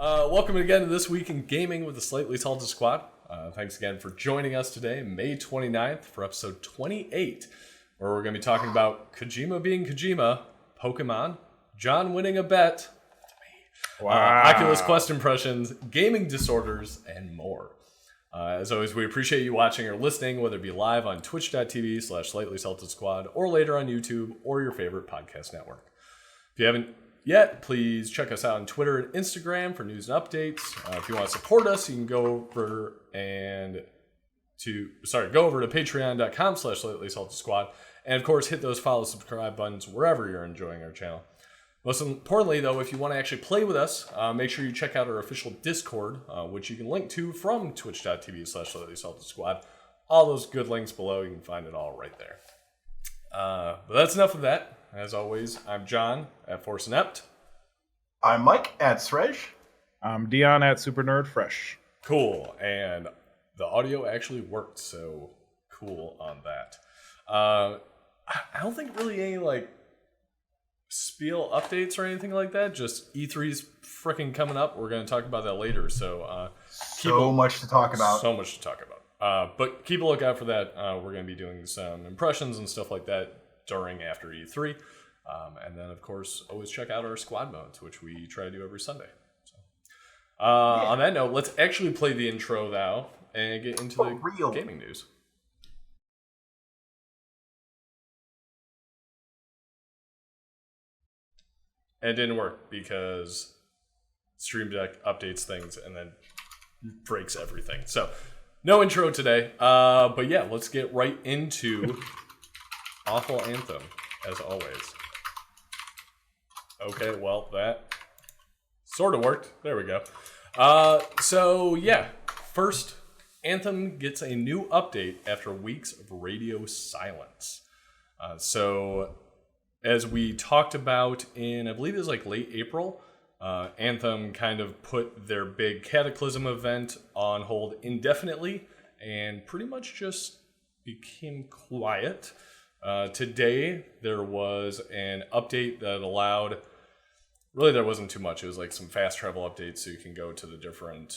Welcome again to This Week in Gaming with the Slightly Salted Squad. Thanks again for joining us today, May 29th, for episode 28, where we're going to be talking about Kojima being Kojima, Pokemon, John winning a bet, Oculus Quest impressions, gaming disorders, and more. As always, we appreciate you watching or listening, whether it be live on twitch.tv/Slightly Salted Squad or later on YouTube or your favorite podcast network. If you haven't yet, please check us out on Twitter and Instagram for news and updates. If you want to support us, you can go over to patreon.com/Slightly Salted Squad. And of course, hit those follow, subscribe buttons wherever you're enjoying our channel. Most importantly, though, if you want to actually play with us, make sure you check out our official Discord, which you can link to from twitch.tv/Slightly Salted Squad. All those good links below, you can find it all right there. But that's enough of that. As always, I'm John at Force Inept. I'm Mike at Srej. I'm Deion at Super Nerd Fresh. Cool, and the audio actually worked, so cool on that. I don't think really any spiel updates or anything like that. Just E3's freaking coming up. We're going to talk about that later. So much to talk about. So much to talk about. But keep a lookout for that. We're going to be doing some impressions and stuff like that during after E3. And then, of course, always check out our squad modes, which we try to do every Sunday. So, on that note, let's actually play the intro now and get into the real gaming news. And it didn't work because Stream Deck updates things and then breaks everything. So, no intro today. But yeah, let's get right into awful Anthem, as always. Okay, well, that sort of worked. There we go. First, Anthem gets a new update after weeks of radio silence. As we talked about in, I believe it was late April, Anthem kind of put their big Cataclysm event on hold indefinitely and pretty much just became quiet. Today, there was an update that allowed, really there wasn't too much, it was some fast travel updates so you can go to the different,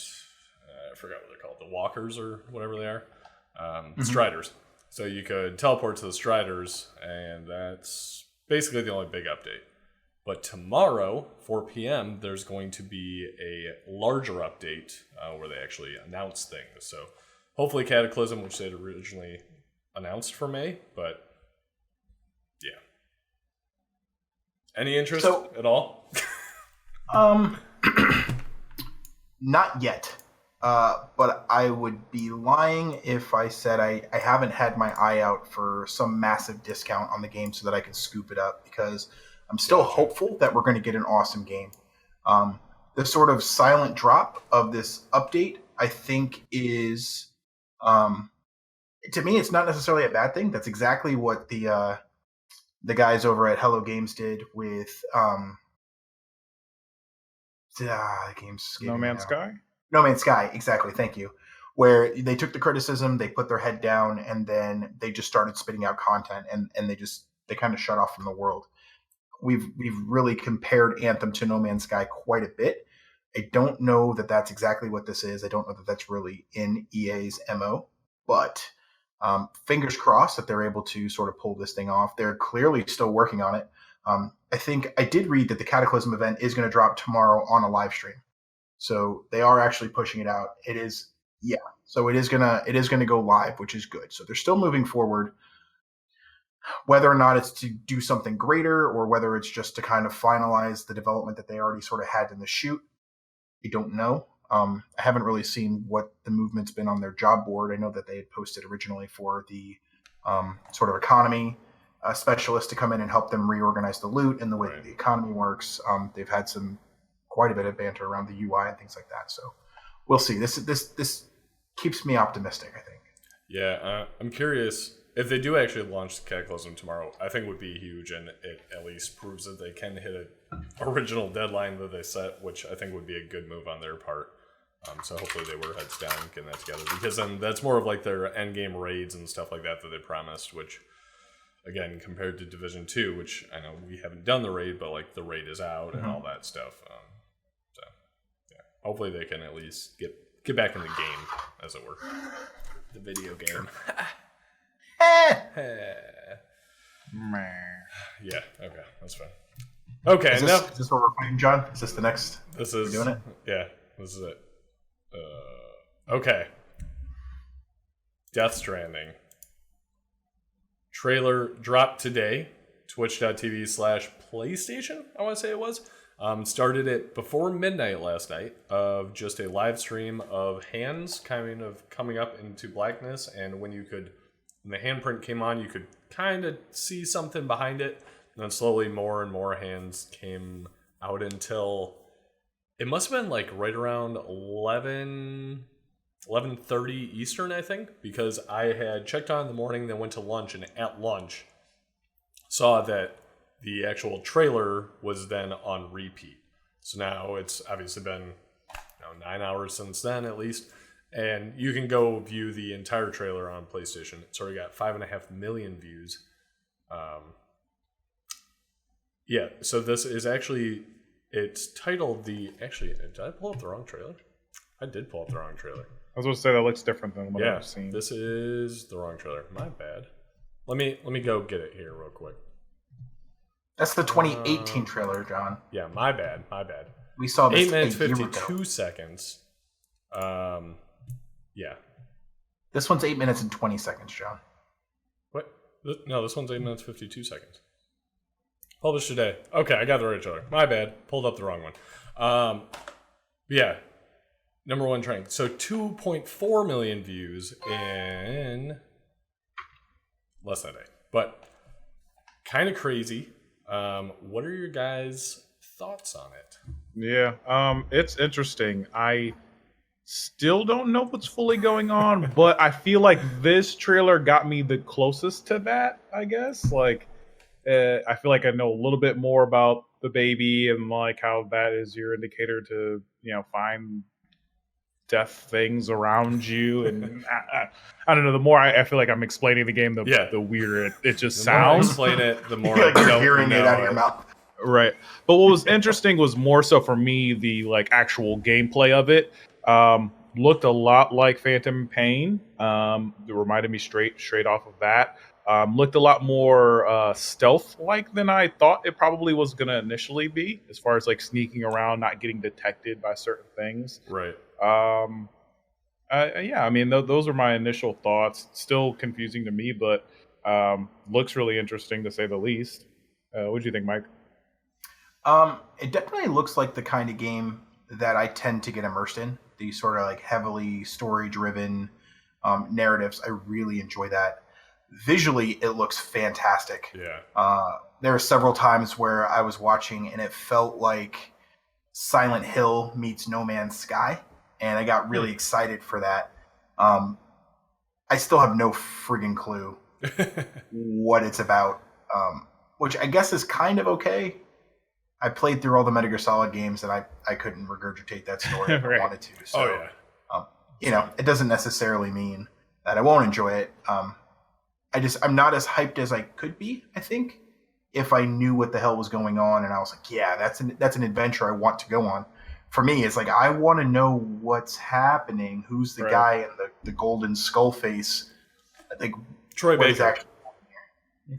I forgot what they're called, the walkers or whatever they are, Striders. So you could teleport to the Striders, and that's basically the only big update. But tomorrow, 4 p.m., there's going to be a larger update where they actually announce things. So hopefully Cataclysm, which they'd originally announced for May, but yeah. Any interest at all? Not yet. But I would be lying if I said I haven't had my eye out for some massive discount on the game so that I can scoop it up, because I'm still hopeful that we're going to get an awesome game. The sort of silent drop of this update, I think, is, to me, it's not necessarily a bad thing. That's exactly what the guys over at Hello Games did with the game's No Man's Sky? No Man's Sky, exactly. Thank you. Where they took the criticism, they put their head down, and then they just started spitting out content, and they kind of shut off from the world. We've really compared Anthem to No Man's Sky quite a bit. I don't know that that's exactly what this is. I don't know that that's really in EA's MO, but fingers crossed that they're able to sort of pull this thing off. They're clearly still working on it. I think I did read that the Cataclysm event is going to drop tomorrow on a live stream. So they are actually pushing it out. So it is gonna go live, which is good. So they're still moving forward. Whether or not it's to do something greater or whether it's just to kind of finalize the development that they already sort of had in the chute, I don't know. I haven't really seen what the movement's been on their job board. I know that they had posted originally for the sort of economy specialist to come in and help them reorganize the loot and the way that the economy works. They've had quite a bit of banter around the UI and things like that. So we'll see. This keeps me optimistic, I think. Yeah, I'm curious. If they do actually launch Cataclysm tomorrow, I think would be huge, and it at least proves that they can hit an original deadline that they set, which I think would be a good move on their part. So hopefully they were heads down getting that together, because then that's more of their end game raids and stuff like that they promised, which, again, compared to Division 2, which I know we haven't done the raid, but the raid is out and all that stuff. hopefully they can at least get back in the game, as it were. The video game. Yeah, okay, that's fine. Okay, is this what we're playing, John? Is this the next? We're doing it? Yeah, this is it. Okay. Death Stranding. Trailer dropped today. Twitch.tv/PlayStation, I want to say it was. Started it before midnight last night of just a live stream of hands kind of coming up into blackness, and when the handprint came on, you could kind of see something behind it, and then slowly more and more hands came out until it must have been like right around 11:30 Eastern, I think, because I had checked on in the morning, then went to lunch, and at lunch saw that the actual trailer was then on repeat. So now it's obviously been 9 hours since then, at least. And you can go view the entire trailer on PlayStation. It's already got 5.5 million views. Yeah, so this is actually, it's titled actually, did I pull up the wrong trailer? I did pull up the wrong trailer. I was going to say that looks different than what I've seen. This is the wrong trailer. My bad. Let me go get it here real quick. That's the 2018 trailer, John. Yeah, my bad. We saw this 8 minutes, 8 years 52 ago. seconds. Yeah. This one's 8 minutes and 20 seconds, John. What? No, this one's 8 minutes, 52 seconds. Published today. Okay, I got the right trailer. My bad. Pulled up the wrong one. Yeah. Number one trending. So 2.4 million views in less than a day. But kind of crazy. What are your guys' thoughts on it? Yeah, it's interesting. I still don't know what's fully going on, but I feel like this trailer got me the closest to that, I guess. Like, I feel like I know a little bit more about the baby and like how that is your indicator to, find death things around you. And I don't know, the more I feel like I'm explaining the game, the weirder it just sounds. The more I explain it, the more Like I you're don't hearing know it out of your mouth. Right. But what was interesting was more so for me the like actual gameplay of it. Looked a lot like Phantom Pain. It reminded me straight off of that. Looked a lot more stealth-like than I thought it probably was going to initially be, as far as like sneaking around, not getting detected by certain things. Right. Yeah, I mean, those are my initial thoughts. Still confusing to me, but looks really interesting to say the least. What do you think, Mike? It definitely looks like the kind of game that I tend to get immersed in. These sort of like heavily story-driven narratives. I really enjoy that. Visually, it looks fantastic. Yeah. There are several times where I was watching and it felt like Silent Hill meets No Man's Sky, and I got really excited for that. I still have no friggin' clue what it's about, which I guess is kind of okay. I played through all the Metal Gear Solid games, and I couldn't regurgitate that story if I wanted to. So, it doesn't necessarily mean that I won't enjoy it. I'm not as hyped as I could be, I think, if I knew what the hell was going on, and I was like, yeah, that's an adventure I want to go on. For me, it's like I want to know what's happening. Who's the guy in the golden skull face? Like Troy Baker.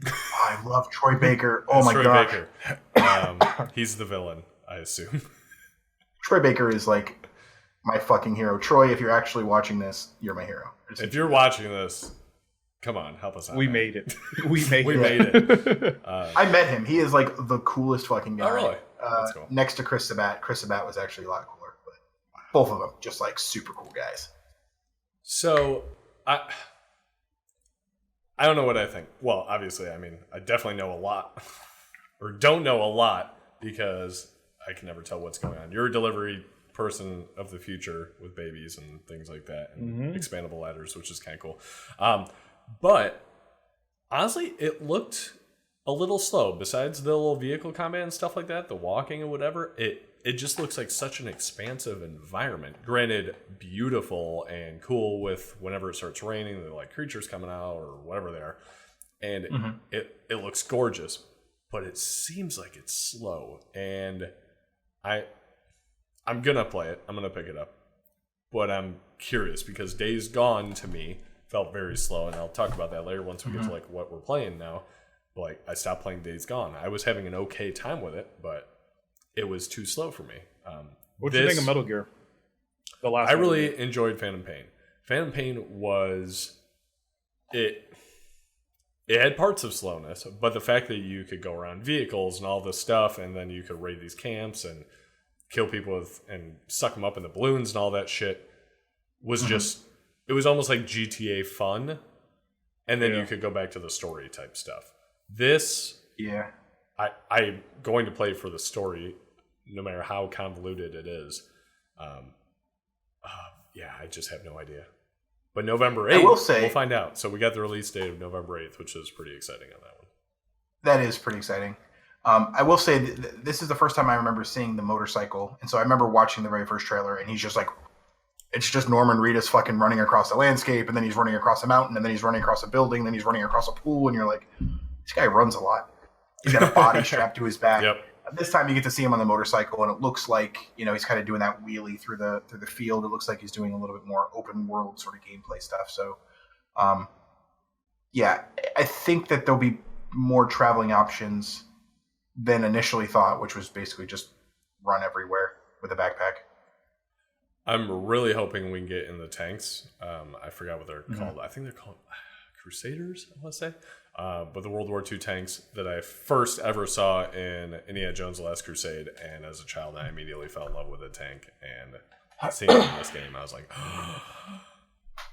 I love Troy Baker. Oh my god. Troy Baker. He's the villain, I assume. Troy Baker is like my fucking hero. Troy, if you're actually watching this, you're my hero. If you're watching this, come on, help us out. We made it. We made it. I met him. He is like the coolest fucking guy. Oh, really? That's cool. Next to Chris Sabat. Chris Sabat was actually a lot cooler, but both of them just like super cool guys. So, I don't know what I think. Well, obviously, I mean, I definitely know a lot, or don't know a lot, because I can never tell what's going on. You're a delivery person of the future with babies and things like that, and expandable ladders, which is kind of cool. But honestly, it looked a little slow. Besides the little vehicle combat and stuff like that, the walking and whatever, it just looks like such an expansive environment. Granted, beautiful and cool with whenever it starts raining, the like creatures coming out or whatever they are. And it looks gorgeous, but it seems like it's slow. And I'm gonna play it. I'm gonna pick it up. But I'm curious because Days Gone to me felt very slow, and I'll talk about that later once we get to like what we're playing now. But, like, I stopped playing Days Gone. I was having an okay time with it, but it was too slow for me. What do you think of Metal Gear? The last I really enjoyed Phantom Pain. Phantom Pain was it had parts of slowness, but the fact that you could go around vehicles and all this stuff, and then you could raid these camps and kill people with and suck them up in the balloons and all that shit was just, it was almost like GTA fun, and then you could go back to the story type stuff. This, I'm going to play for the story, no matter how convoluted it is. I just have no idea. But November 8th, we'll find out. So we got the release date of November 8th, which is pretty exciting on that one. That is pretty exciting. I will say this is the first time I remember seeing the motorcycle. And so I remember watching the very first trailer, and he's just like, it's just Norman Reedus fucking running across the landscape, and then he's running across a mountain, and then he's running across a building, then he's running across a pool, and you're like, this guy runs a lot. He's got a body strapped to his back. Yep. This time you get to see him on the motorcycle, and it looks like, he's kind of doing that wheelie through the field. It looks like he's doing a little bit more open world sort of gameplay stuff. So, I think that there'll be more traveling options than initially thought, which was basically just run everywhere with a backpack. I'm really hoping we can get in the tanks. I forgot what they're called. I think they're called Crusaders, I want to say. But the World War II tanks that I first ever saw in Indiana Jones: The Last Crusade, and as a child, I immediately fell in love with a tank. And seeing it in this game, I was like,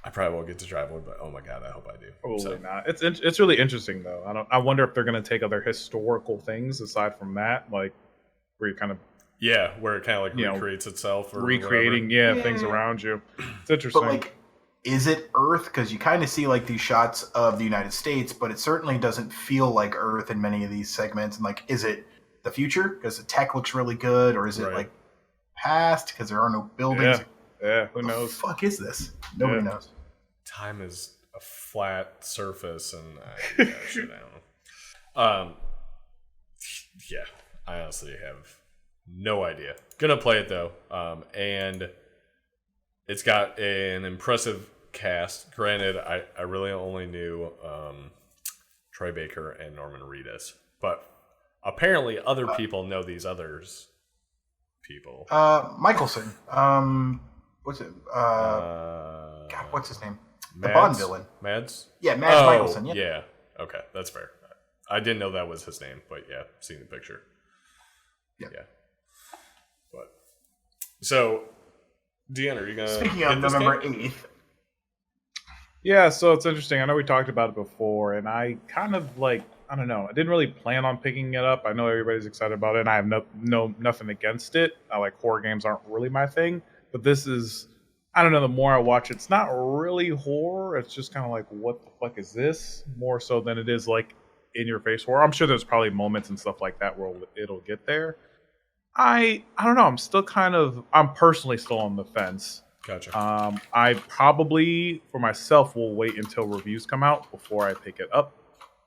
I probably won't get to drive one, but oh my god, I hope I do. Probably not. It's really interesting though. I wonder if they're going to take other historical things aside from that, like where you kind of where it kind of like recreates itself, or recreating things around you. It's interesting. But like, is it Earth? Because you kind of see like these shots of the United States, but it certainly doesn't feel like Earth in many of these segments. And like, is it the future because the tech looks really good, or is it like past because there are no buildings? Yeah, who knows? What the fuck is this? Nobody knows. Time is a flat surface, and I don't know. I honestly have no idea. Gonna play it though, and it's got an impressive cast. Granted, I really only knew Troy Baker and Norman Reedus, but apparently other people know these others people. Michelson. What's it? God, what's his name? The Bond villain. Mads? Yeah, Mads Michelson. Yeah. Okay, that's fair. I didn't know that was his name, but seeing the picture. Yeah. But so, Deion, are you gonna? Speaking of November 8th. Yeah, so it's interesting. I know we talked about it before, and I kind of I don't know. I didn't really plan on picking it up. I know everybody's excited about it, and I have nothing against it. I like horror games aren't really my thing, but this is. I don't know, the more I watch, it's not really horror. It's just kind of like, what the fuck is this? More so than it is like in-your-face horror. I'm sure there's probably moments and stuff like that where it'll get there. I don't know. I'm personally still on the fence. Gotcha. I probably, for myself, will wait until reviews come out before I pick it up.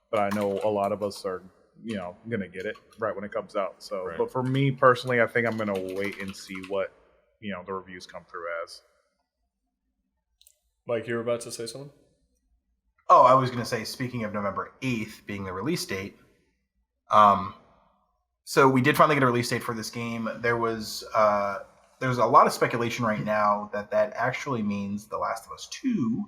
But I know a lot of us are, going to get it right when it comes out. So, But for me personally, I think I'm going to wait and see what, the reviews come through as. Mike, you were about to say something? Oh, I was going to say, speaking of November 8th being the release date, so we did finally get a release date for this game. There's a lot of speculation right now that actually means The Last of Us 2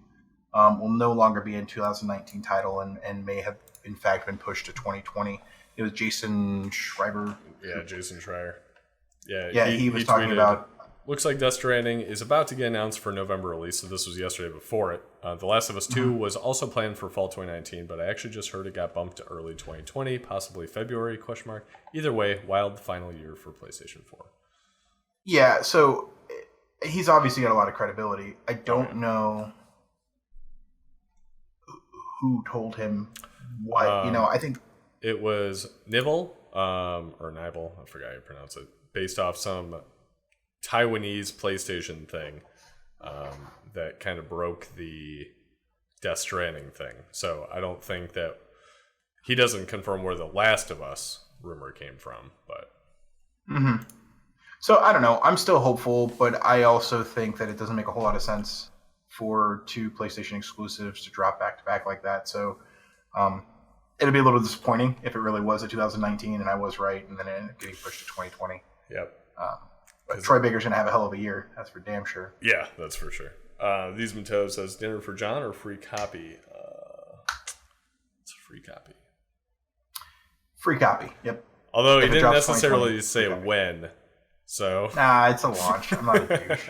will no longer be a 2019 title and may have, in fact, been pushed to 2020. It was Jason Schreiber. Yeah, Jason Schreier. Yeah, he was talking about... Looks like Death Stranding is about to get announced for November release, so this was yesterday before it. The Last of Us 2 was also planned for fall 2019, but I actually just heard it got bumped to early 2020, possibly February, ? Either way, wild final year for PlayStation 4. Yeah, so he's obviously got a lot of credibility. I don't know who told him what. I think... It was Nibble, or Nibble, I forgot how you pronounce it, based off some... Taiwanese PlayStation thing that kind of broke the Death Stranding thing. So I don't think that he doesn't confirm where the Last of Us rumor came from, but So I don't know. I'm still hopeful, but I also think that it doesn't make a whole lot of sense for 2 PlayStation exclusives to drop back to back like that. So it'll be a little disappointing if it really was a 2019 and I was right, and then it ended up getting pushed to 2020. Yep. But Troy Baker's gonna have a hell of a year. That's for damn sure. Yeah, that's for sure. These Mateo says dinner for John or free copy. It's a free copy. Free copy. Yep. Although he If it didn't drops necessarily 2020, say free copy. when. So Nah, it's a launch. I'm not a douche.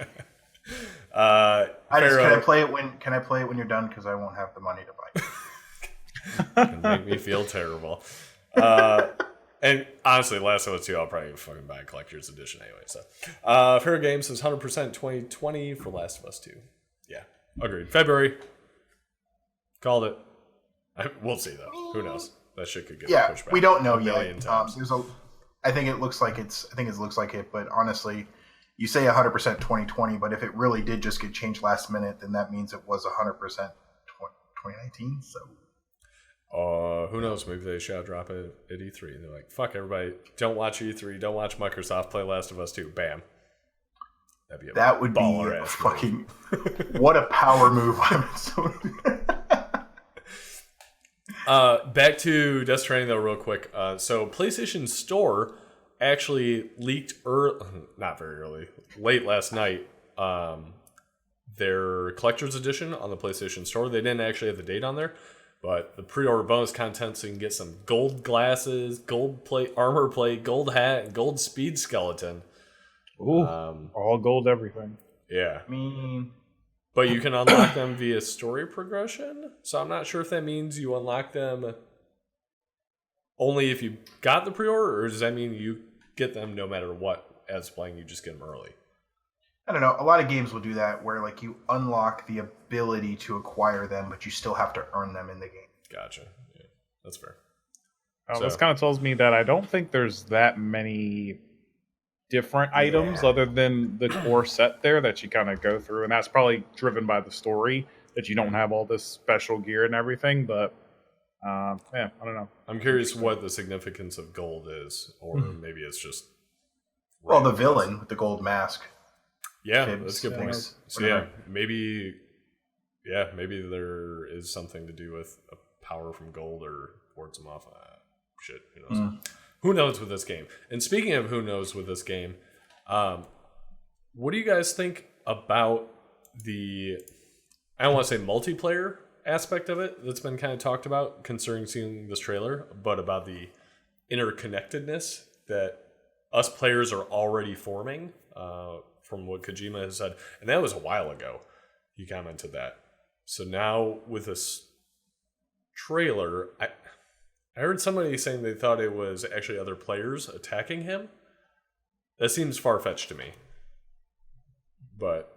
Can I play it when you're done? Because I won't have the money to buy it. Can make me feel terrible. And honestly, Last of Us 2, I'll probably fucking buy a collector's edition anyway. So, Fair Game says 100% 2020 for Last of Us 2. Yeah, agreed. February. Called it. We'll see though. Who knows? That shit could get pushed back. We don't know a million yet. times. I think it looks like it. But honestly, you say 100% 2020, but if it really did just get changed last minute, then that means it was 100% 2019. So. Who knows? Maybe they shall drop it at E3. They're like, fuck everybody. Don't watch E3. Don't watch Microsoft. Play Last of Us 2. Bam. That would be a fucking... What a power move. Back to Death Stranding, though, real quick. So PlayStation Store actually leaked not very early, late last night, their collector's edition on the PlayStation Store. They didn't actually have the date on there, but the pre-order bonus content, so you can get some gold glasses, gold plate, armor plate, gold hat, and gold speed skeleton. Ooh, all gold everything. Yeah. I mean... But you can unlock them via story progression. So I'm not sure if that means you unlock them only if you got the pre-order, or does that mean you get them no matter what as playing, you just get them early? I don't know. A lot of games will do that where like you unlock the ability to acquire them, but you still have to earn them in the game. Gotcha. Yeah, that's fair. This kind of tells me that I don't think there's that many different items other than the core set there that you kind of go through, and that's probably driven by the story that you don't have all this special gear and everything. But I don't know. I'm curious what the significance of gold is, or maybe it's just the villain with the gold mask. Yeah, Tibbs, that's a good point. So maybe there is something to do with a power from gold or wards them off. Shit, who knows? Who knows with this game? And speaking of who knows with this game, what do you guys think about the, I don't want to say multiplayer aspect of it that's been kind of talked about concerning seeing this trailer, but about the interconnectedness that us players are already forming from what Kojima has said. And that was a while ago. He commented that. So now with this trailer, I heard somebody saying they thought it was actually other players attacking him. That seems far-fetched to me. But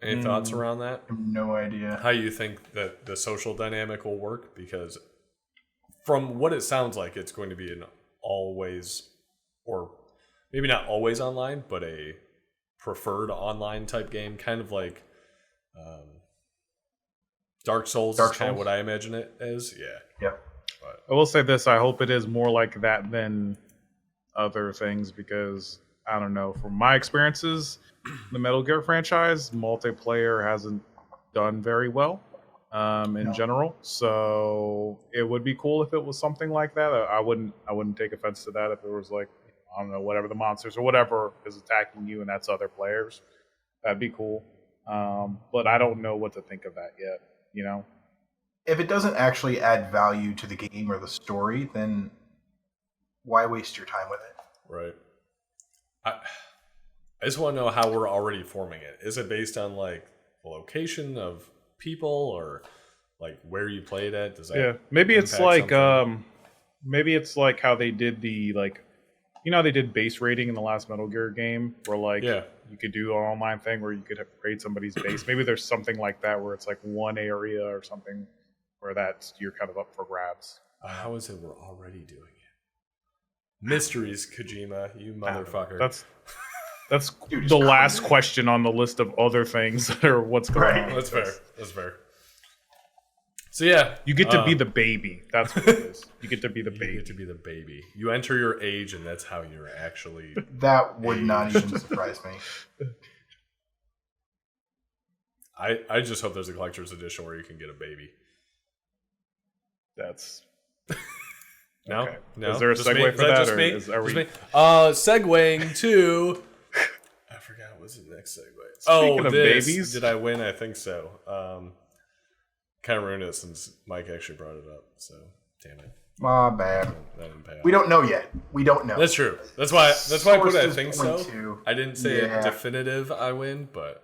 any thoughts around that? I have no idea. How you think that the social dynamic will work? Because from what it sounds like, it's going to be an always, or maybe not always online, but a preferred online type game. Kind of like Dark Souls is kind of what I imagine it as. Yeah. Yep. I will say this, I hope it is more like that than other things, because I don't know, from my experiences, the Metal Gear franchise multiplayer hasn't done very well in general. So it would be cool if it was something like that. I wouldn't take offense to that if it was like, I don't know, whatever the monsters or whatever is attacking you and that's other players. That'd be cool. But I don't know what to think of that yet, you know? If it doesn't actually add value to the game or the story, then why waste your time with it? Right. I just want to know how we're already forming it. Is it based on like the location of people or like where you played at? Does that maybe it's like something? maybe it's like how they did the like, you know, they did base raiding in the last Metal Gear game where like you could do an online thing where you could raid somebody's base. Maybe there's something like that where it's like one area or something where that's you're kind of up for grabs. How is it we're already doing it? Mysteries, Kojima, you motherfucker. That's the last question on the list of other things that are what's going on. That's fair. So yeah, You get to be the baby. That's what it is. You get to be the baby. You get to be the baby. You enter your age, and that's how you're actually. That would not even surprise me. I just hope there's a collector's edition where you can get a baby. That's No, okay. no. Is there a Just segue me? for that, or me? are we? Me? Segueing to. I forgot what's the next segue. Speaking of babies, did I win? I think so. Kind of ruined it since Mike actually brought it up. So damn it. My bad. That didn't pay off. We don't know yet. We don't know. That's true. That's why I put it. I think so. To, I didn't say a definitive I win, but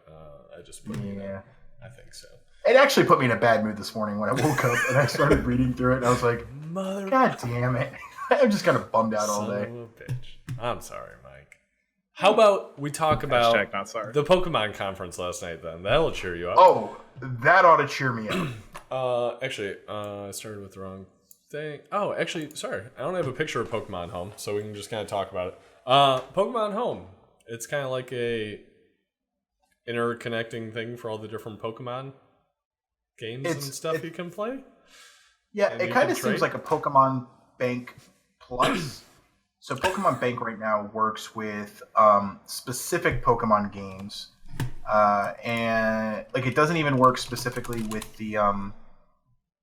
I just put it. I think so. It actually put me in a bad mood this morning when I woke up and I started reading through it, and I was like, God damn it. I'm just kind of bummed out all day. Son of a bitch. I'm sorry, Mike. How about we talk about not sorry. the Pokemon conference last night then? That'll cheer you up. Oh, that ought to cheer me up. Actually, I started with the wrong thing. Oh, actually, sorry. I don't have a picture of Pokemon Home, so we can just kind of talk about it. Pokemon Home. It's kind of like a interconnecting thing for all the different Pokemon games and stuff you can play. Yeah, and it kind of seems like a Pokemon Bank Plus. So Pokemon Bank right now works with specific Pokemon games. And like it doesn't even work specifically with the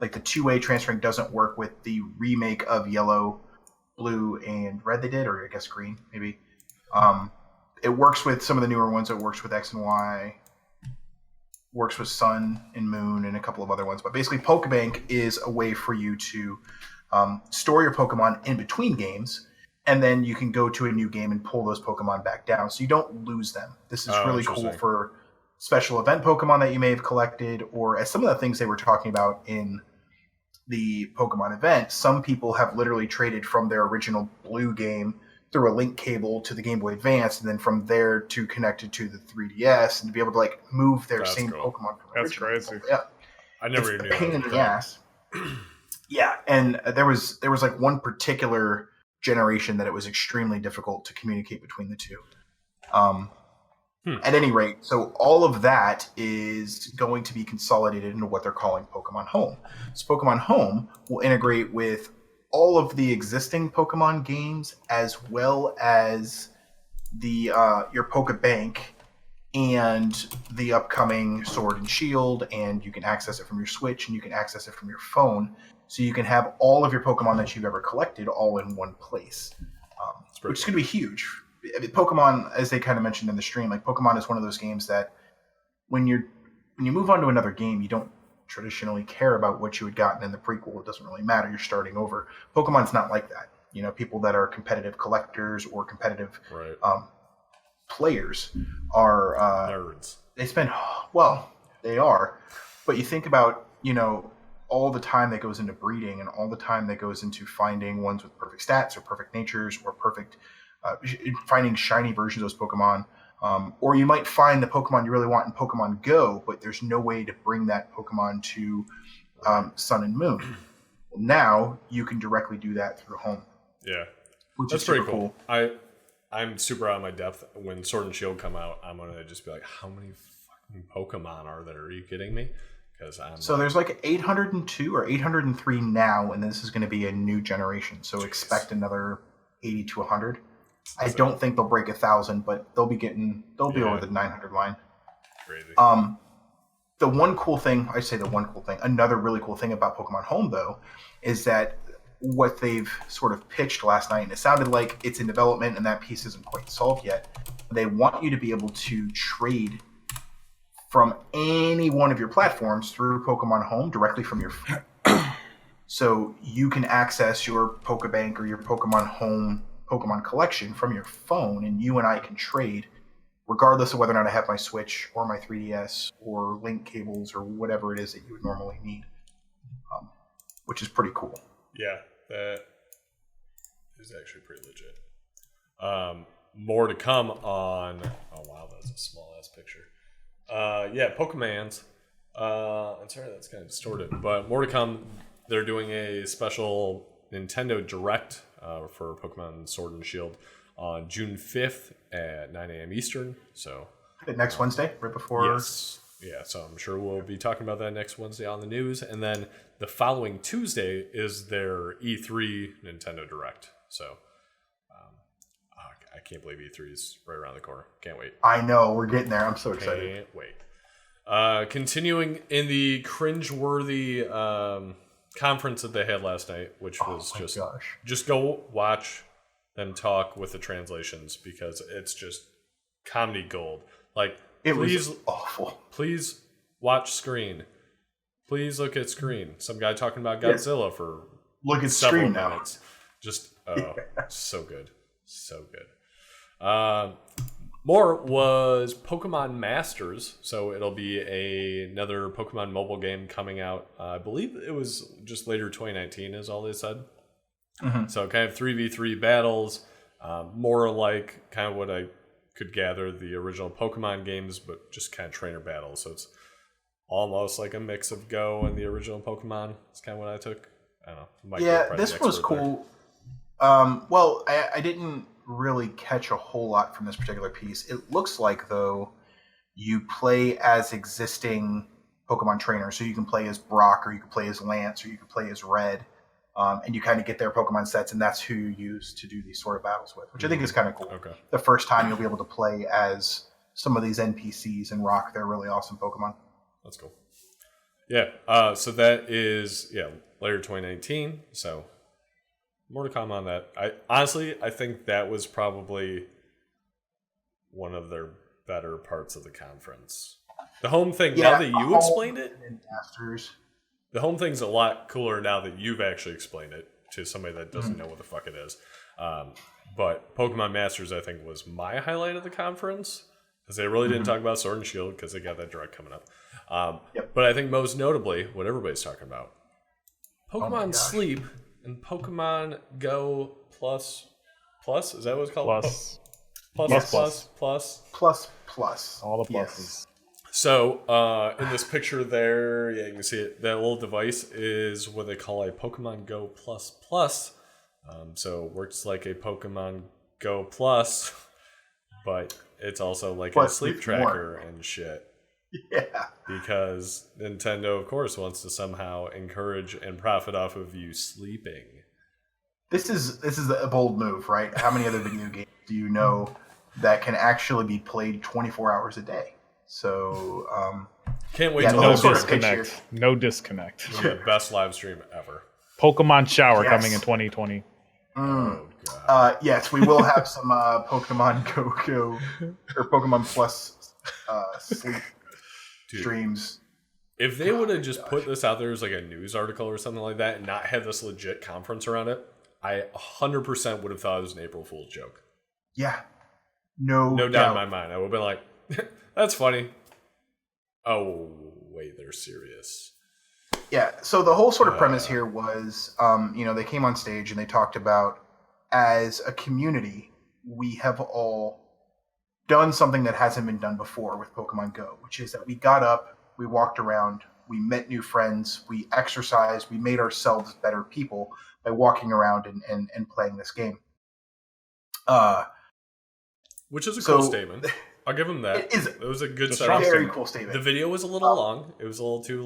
like the two-way transferring doesn't work with the remake of Yellow, Blue, and Red they did, or I guess Green maybe. It works with some of the newer ones. It works with X and Y, works with Sun and Moon, and a couple of other ones. But basically, Polka Bank is a way for you to store your Pokemon in between games, and then you can go to a new game and pull those Pokemon back down, so you don't lose them. This is really cool for special event Pokemon that you may have collected, or as some of the things they were talking about in the Pokemon event, some people have literally traded from their original Blue game through a link cable to the Game Boy Advance, and then from there to connect it to the 3DS, and to be able to like move their same Pokemon from the original. That's crazy. Yeah, I never it's even a pain in the ass. Yeah, and there was like one particular generation that it was extremely difficult to communicate between the two. At any rate, so all of that is going to be consolidated into what they're calling Pokemon Home. So Pokemon Home will integrate with all of the existing Pokemon games, as well as the your Polka Bank and the upcoming Sword and Shield, and you can access it from your Switch and you can access it from your phone. So you can have all of your Pokemon that you've ever collected all in one place, which is going to be huge. Pokemon, as they kind of mentioned in the stream, like Pokemon is one of those games that when you move on to another game, you don't traditionally care about what you had gotten in the prequel. It doesn't really matter. You're starting over. Pokemon's not like that. You know, people that are competitive collectors or competitive players are nerds. They spend they are, but you think about all the time that goes into breeding and all the time that goes into finding ones with perfect stats or perfect natures or perfect finding shiny versions of those Pokemon. Or you might find the Pokemon you really want in Pokemon Go, but there's no way to bring that Pokemon to Sun and Moon. Well, now you can directly do that through Home. Yeah, which that's is pretty super cool. I'm super out of my depth. When Sword and Shield come out, I'm gonna just be like, how many fucking Pokemon are there? Are you kidding me? Because there's like 802 or 803 now, and this is going to be a new generation. So expect another 80 to 100. I don't think they'll break 1,000, but they'll be over the 900 line. Crazy. Another really cool thing about Pokemon Home, though, is that what they've sort of pitched last night, and it sounded like it's in development and that piece isn't quite solved yet. They want you to be able to trade from any one of your platforms through Pokemon Home directly from your phone. So you can access your Poke Bank or your Pokemon Home Pokemon collection from your phone, and you and I can trade regardless of whether or not I have my Switch or my 3DS or link cables or whatever it is that you would normally need, which is pretty cool. Yeah, that is actually pretty legit. More to come on... Oh, wow, that's a small-ass picture. Yeah, Pokemans. I'm sorry, that's kind of distorted. But more to come. They're doing a special Nintendo Direct for Pokemon Sword and Shield on June 5th at 9 a.m. Eastern. So next Wednesday, right before... Yes. Yeah, so I'm sure we'll be talking about that next Wednesday on the news. And then the following Tuesday is their E3 Nintendo Direct. So I can't believe E3 is right around the corner. Can't wait. I know, we're getting there. I'm so excited. Can't wait. Continuing in the cringeworthy conference that they had last night, which was just go watch them talk with the translations because it's just comedy gold. Like, it was awful. Please watch screen. Please look at screen. Some guy talking about Godzilla for look at several screen minutes. Now. Just so good. So good. More was Pokemon Masters, so it'll be another Pokemon mobile game coming out. I believe it was just later 2019 is all they said. Mm-hmm. So kind of 3v3 battles, more like kind of what I could gather the original Pokemon games, but just kind of trainer battles. So it's almost like a mix of Go and the original Pokemon. It's kind of what I took. I don't know. Yeah, this was cool. Well, I didn't really catch a whole lot from this particular piece. It looks like, though, you play as existing Pokemon trainers. So you can play as Brock, or you can play as Lance, or you can play as Red. And you kind of get their Pokemon sets, and that's who you use to do these sort of battles with, which I think is kind of cool. Okay. The first time you'll be able to play as some of these NPCs and rock their really awesome Pokemon. That's cool. Yeah, so that is, later 2019, so more to come on that. I think that was probably one of their better parts of the conference. The home thing, now that you explained it, the home thing's a lot cooler now that you've actually explained it to somebody that doesn't know what the fuck it is. But Pokemon Masters, I think, was my highlight of the conference, because they really didn't talk about Sword and Shield because they got that direct coming up. But I think most notably, what everybody's talking about, Pokemon Sleep and Pokemon Go Plus. Is that what it's called? Plus. All the pluses. Yes. So, in this picture there, you can see it. That little device is what they call a Pokemon Go Plus. So it works like a Pokemon Go Plus, but it's also like a sleep tracker and shit. Yeah. Because Nintendo, of course, wants to somehow encourage and profit off of you sleeping. This is a bold move, right? How many other video games do you know that can actually be played 24 hours a day? So, can't wait to no disconnect. No disconnect. The best live stream ever. Pokemon Shower coming in 2020. Oh, God. Yes, we will have some Pokemon Go or Pokemon Plus sleep streams. If they would have just put this out there as like a news article or something like that and not have this legit conference around it, I 100% would have thought it was an April Fool's joke. Yeah. No doubt in my mind. I would have been like, that's funny. Oh, wait, they're serious. Yeah, so the whole sort of premise here was, they came on stage and they talked about, as a community, we have all done something that hasn't been done before with Pokemon Go, which is that we got up, we walked around, we met new friends, we exercised, we made ourselves better people by walking around and playing this game. Which is a cool statement. I'll give him that. It was a good setup. Very cool statement. The video was a little long. It was a little too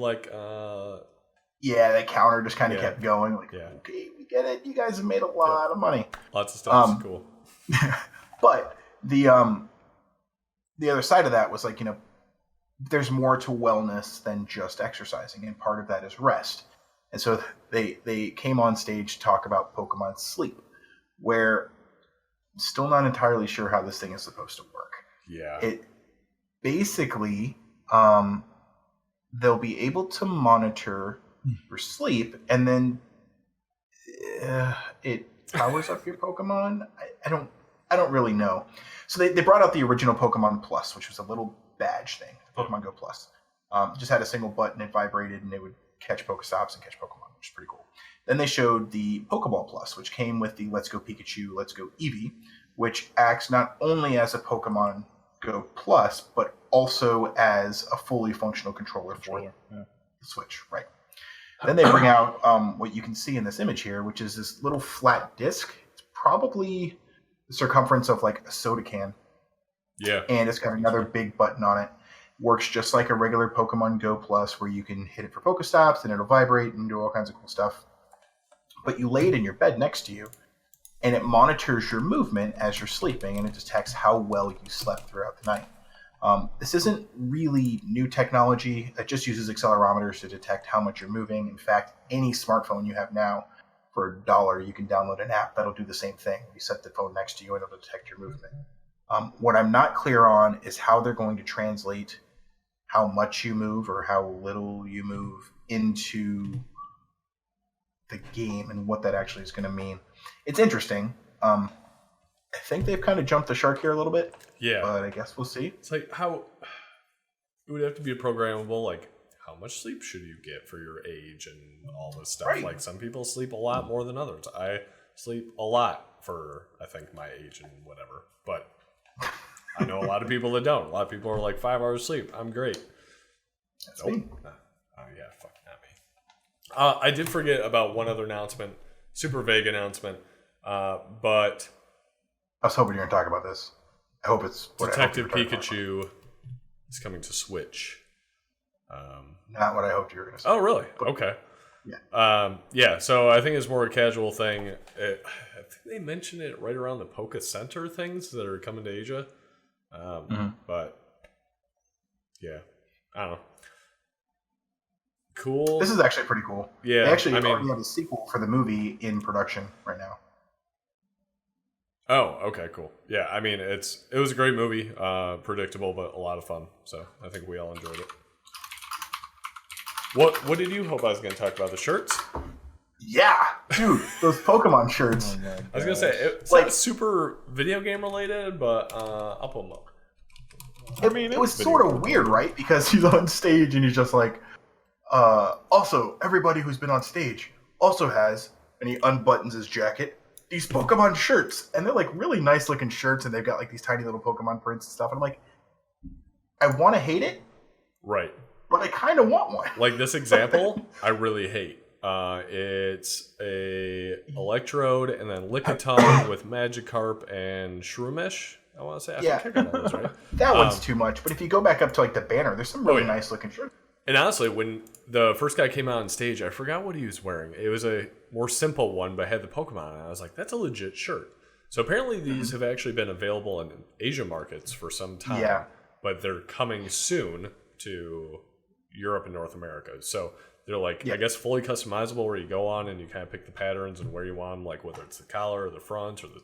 yeah, that counter just kind of kept going. Like, okay, we get it. You guys have made a lot of money. Lots of stuff. Cool. But the other side of that was like, there's more to wellness than just exercising, and part of that is rest. And so they came on stage to talk about Pokemon Sleep, where I'm still not entirely sure how this thing is supposed to work. Yeah. It basically, they'll be able to monitor your sleep, and then it powers up your Pokemon. I don't really know. So they brought out the original Pokemon Plus, which was a little badge thing, Pokemon Go Plus. Just had a single button, it vibrated, and it would catch Pokestops and catch Pokemon, which is pretty cool. Then they showed the Pokeball Plus, which came with the Let's Go Pikachu, Let's Go Eevee, which acts not only as a Pokemon Go Plus, but also as a fully functional controller for the Switch, right? Then they bring out what you can see in this image here, which is this little flat disc. It's probably the circumference of like a soda can. Yeah. And it's got another big button on it. Works just like a regular Pokemon Go Plus, where you can hit it for Pokestops and it'll vibrate and do all kinds of cool stuff. But you lay it in your bed next to you, and it monitors your movement as you're sleeping, and it detects how well you slept throughout the night. This isn't really new technology. It just uses accelerometers to detect how much you're moving. In fact, any smartphone you have now, for $1, you can download an app that'll do the same thing. You set the phone next to you, and it'll detect your movement. What I'm not clear on is how they're going to translate how much you move or how little you move into the game and what that actually is going to mean. It's interesting. I think they've kind of jumped the shark here a little bit. Yeah. But I guess we'll see. It's like how it would have to be a programmable, like how much sleep should you get for your age and all this stuff. Right. Like some people sleep a lot more than others. I sleep a lot for, I think, my age and whatever. But I know a lot of people that don't. A lot of people are like 5 hours sleep. I'm great. That's me. Oh yeah, fuck not me. I did forget about one other announcement, super vague announcement, but I was hoping you were going to talk about this. I hope it's what Detective I hoped you were talking Pikachu is coming to Switch. about. Not what I hoped you were going to say. Oh, really? Okay. Yeah. Yeah, so I think it's more a casual thing. I think they mentioned it right around the Poke Center things that are coming to Asia. But, yeah, I don't know. Cool. This is actually pretty cool. Yeah, They actually I mean- already have a sequel for the movie in production right now. Oh, okay, cool. Yeah, I mean, it was a great movie. Predictable, but a lot of fun. So I think we all enjoyed it. What did you hope I was going to talk about? The shirts? Yeah, dude, those Pokemon shirts. I was going to say, it's Like- not super video game related, but I'll pull them up. It was sort of weird, right? Because he's on stage and he's just like, also, everybody who's been on stage also has, and he unbuttons his jacket, these Pokemon shirts. And they're like really nice looking shirts, and they've got like these tiny little Pokemon prints and stuff. And I'm like, I want to hate it, Right. but I kind of want one. Like this example, I really hate. It's a Electrode and then Lickitung with Magikarp and Shroomish. I want to say, I think I got all those right. That one's too much. But if you go back up to like the banner, there's some really nice looking shirts. And honestly, when the first guy came out on stage, I forgot what he was wearing. It was a more simple one, but had the Pokemon. And I was like, that's a legit shirt. So apparently these have actually been available in Asia markets for some time. Yeah. But they're coming soon to Europe and North America. So they're like, I guess, fully customizable where you go on and you kind of pick the patterns and where you want them, like whether it's the collar or the front or the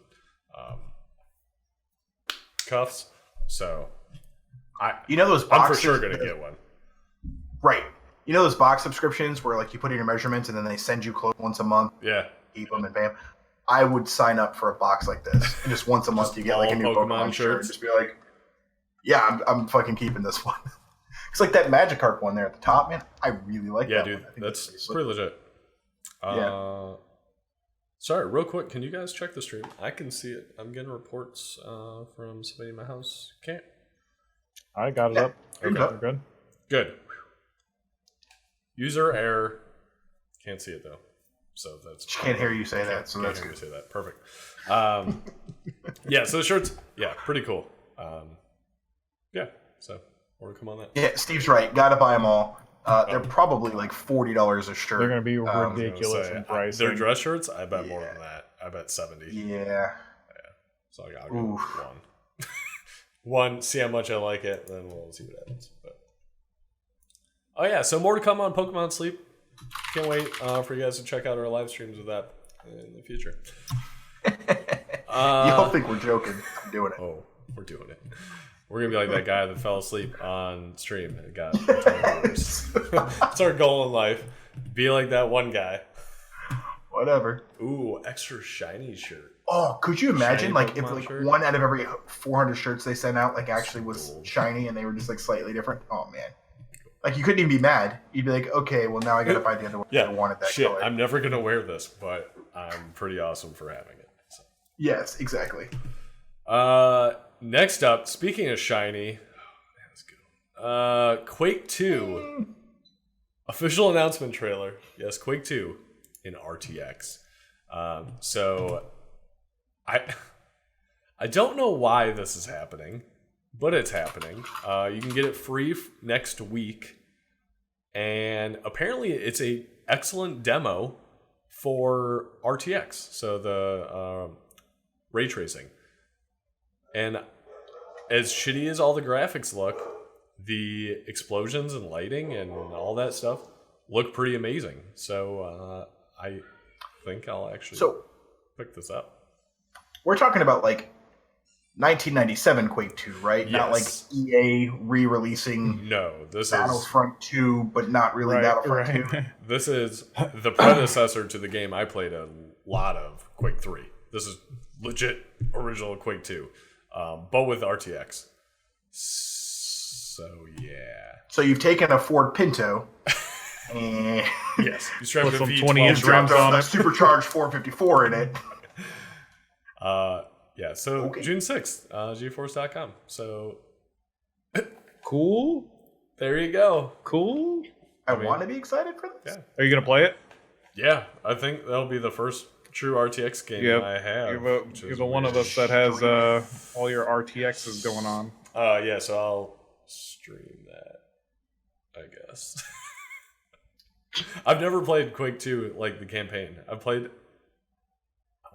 cuffs. So I'm for sure going to get one. Right. You know those box subscriptions where like you put in your measurements and then they send you clothes once a month? Yeah. Keep them and bam. I would sign up for a box like this. And just once a month you get like a new Pokemon shirt. Just be like, yeah, I'm fucking keeping this one. It's like that Magikarp one there at the top, man. I really like that. Yeah, dude. One. I think That's pretty legit. Yeah. Sorry, real quick. Can you guys check the stream? I can see it. I'm getting reports from somebody in my house. Can't. I got it up. Okay, We're good. Good. User error. Can't see it though. So that's. Can't hear you say that. So Can't that's hear you good. say that. Perfect. Yeah. So the shirts. Yeah, pretty cool. Yeah. So more to come on that. Yeah, Steve's right. Got to buy them all. They're probably like $40 a shirt. They're going to be ridiculous Say, in price. Their dress shirts. I bet more than that. I bet 70. Yeah. So I'll go one. One. See how much I like it, then we'll see what happens. But oh yeah, so more to come on Pokemon Sleep. Can't wait for you guys to check out our live streams of that in the future. You don't think we're joking? I'm doing it. Oh, we're doing it. We're gonna be like that guy that fell asleep on stream and got It's our goal in life. Be like that one guy. Whatever. Ooh, extra shiny shirt. Oh, could you imagine Shiny like if Pokemon like shirt? one out of every 400 shirts they sent out like actually was shiny and they were just like slightly different? Oh man. Like you couldn't even be mad. You'd be like, okay, well now I gotta buy the other one. Yeah, I wanted that shit. color. I'm never gonna wear this, but I'm pretty awesome for having it. So. Yes, exactly. Next up, speaking of shiny, that's good. Quake II official announcement trailer. Yes, Quake 2 in RTX. So I don't know why this is happening. but it's happening. You can get it free next week, and apparently it's a excellent demo for RTX, so the ray tracing. And as shitty as all the graphics look, the explosions and lighting and all that stuff look pretty amazing. So I think I'll actually pick this up. We're talking about like 1997 Quake 2, right? Yes. Not like EA re-releasing this Battlefront 2, but not really Battlefront 2. This is the predecessor to the game I played a lot of, Quake 3. This is legit original Quake 2, but with RTX. So, yeah. So you've taken a Ford Pinto and yes, you strapped some V12 20-inch dropped on a it. supercharged 454 in it. Yeah, so okay. June 6th, GeForce.com. So cool. There you go. Cool. I want to be excited for this. Yeah. Are you going to play it? Yeah, I think that'll be the first true RTX game I have. You're the one of us that has all your RTXs going on. Yeah, so I'll stream that, I guess. I've never played Quake 2, like the campaign. I want to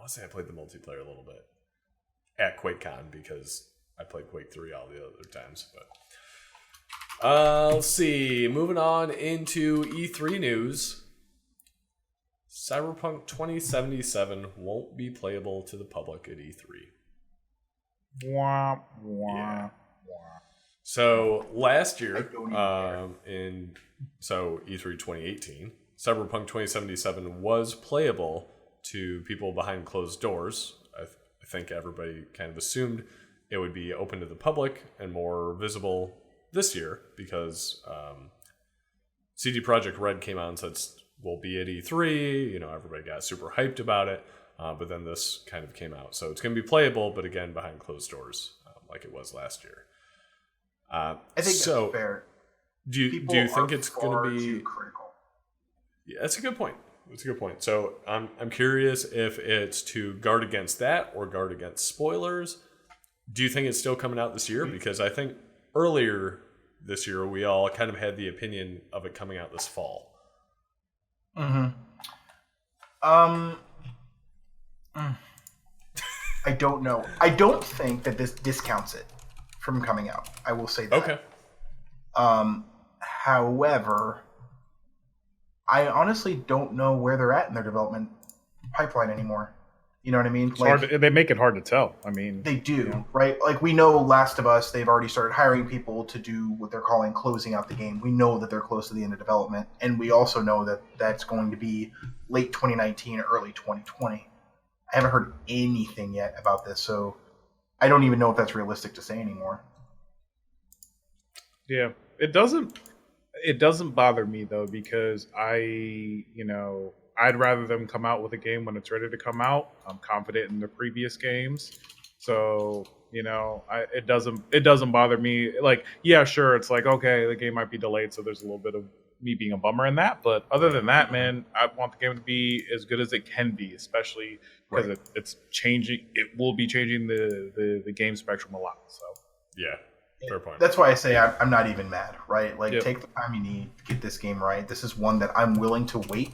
say I played the multiplayer a little bit at QuakeCon because I played Quake 3 all the other times. But let's see. Moving on into E3 news. Cyberpunk 2077 won't be playable to the public at E3. Wah, wah, yeah. wah. So last year, so E3 2018, Cyberpunk 2077 was playable to people behind closed doors. I think everybody kind of assumed it would be open to the public and more visible this year because CD Projekt Red came out and said we'll be at E3. You know, everybody got super hyped about it, but then this kind of came out. So it's going to be playable, but again behind closed doors, like it was last year. I think that's fair. Do you think it's going to be too critical? Yeah, that's a good point. So I'm curious if it's to guard against that or guard against spoilers. Do you think it's still coming out this year? Because I think earlier this year we all kind of had the opinion of it coming out this fall. Mm-hmm. I don't know. I don't think that this discounts it from coming out. I will say that. Okay. However, I honestly don't know where they're at in their development pipeline anymore. You know what I mean? It's hard they make it hard to tell. I mean, they do, right? Like we know Last of Us, they've already started hiring people to do what they're calling closing out the game. We know that they're close to the end of development, and we also know that that's going to be late 2019 or early 2020. I haven't heard anything yet about this, so I don't even know if that's realistic to say anymore. Yeah, it doesn't bother me though, because I'd rather them come out with a game when it's ready to come out. I'm confident in the previous games, so it doesn't bother me. Like, yeah, sure, it's like, okay, the game might be delayed, so there's a little bit of me being a bummer in that. But other than that, man, I want the game to be as good as it can be, especially because it's changing. It will be changing the game spectrum a lot. So yeah. Fair point. That's why I say I'm not even mad, right? Like, take the time you need to get this game right. This is one that I'm willing to wait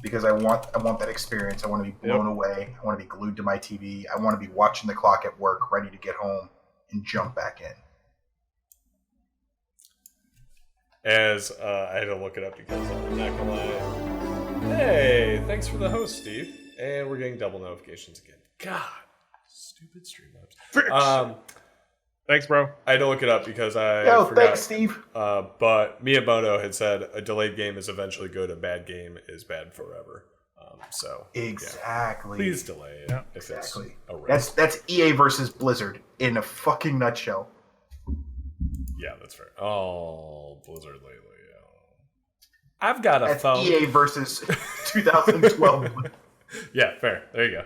because I want that experience. I want to be blown away. I want to be glued to my TV. I want to be watching the clock at work, ready to get home and jump back in. As I had to look it up because I'm not gonna lie. Hey, thanks for the host, Steve. And we're getting double notifications again. God, stupid Streamlabs. Thanks, bro. I had to look it up because I forgot. Thanks, Steve. But Miyamoto had said a delayed game is eventually good. A bad game is bad forever. So exactly. Yeah. Please delay it. Yeah, if exactly. It's a risk. That's EA versus Blizzard in a fucking nutshell. Yeah, that's fair. Oh, Blizzard lately. I've got a phone. EA versus 2012. Yeah, fair. There you go.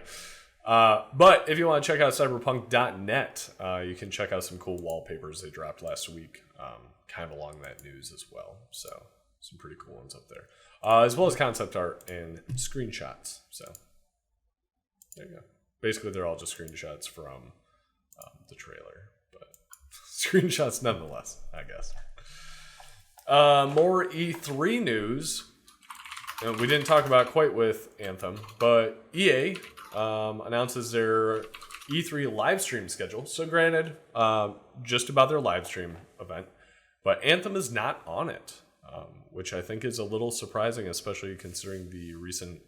But if you want to check out cyberpunk.net, you can check out some cool wallpapers they dropped last week, kind of along that news as well. So some pretty cool ones up there, as well as concept art and screenshots. So there you go. Basically, they're all just screenshots from the trailer. But screenshots nonetheless, I guess. More E3 news. We didn't talk about quite with Anthem, but EA announces their E3 live stream schedule. So granted, just about their live stream event, but Anthem is not on it, which I think is a little surprising, especially considering the recent,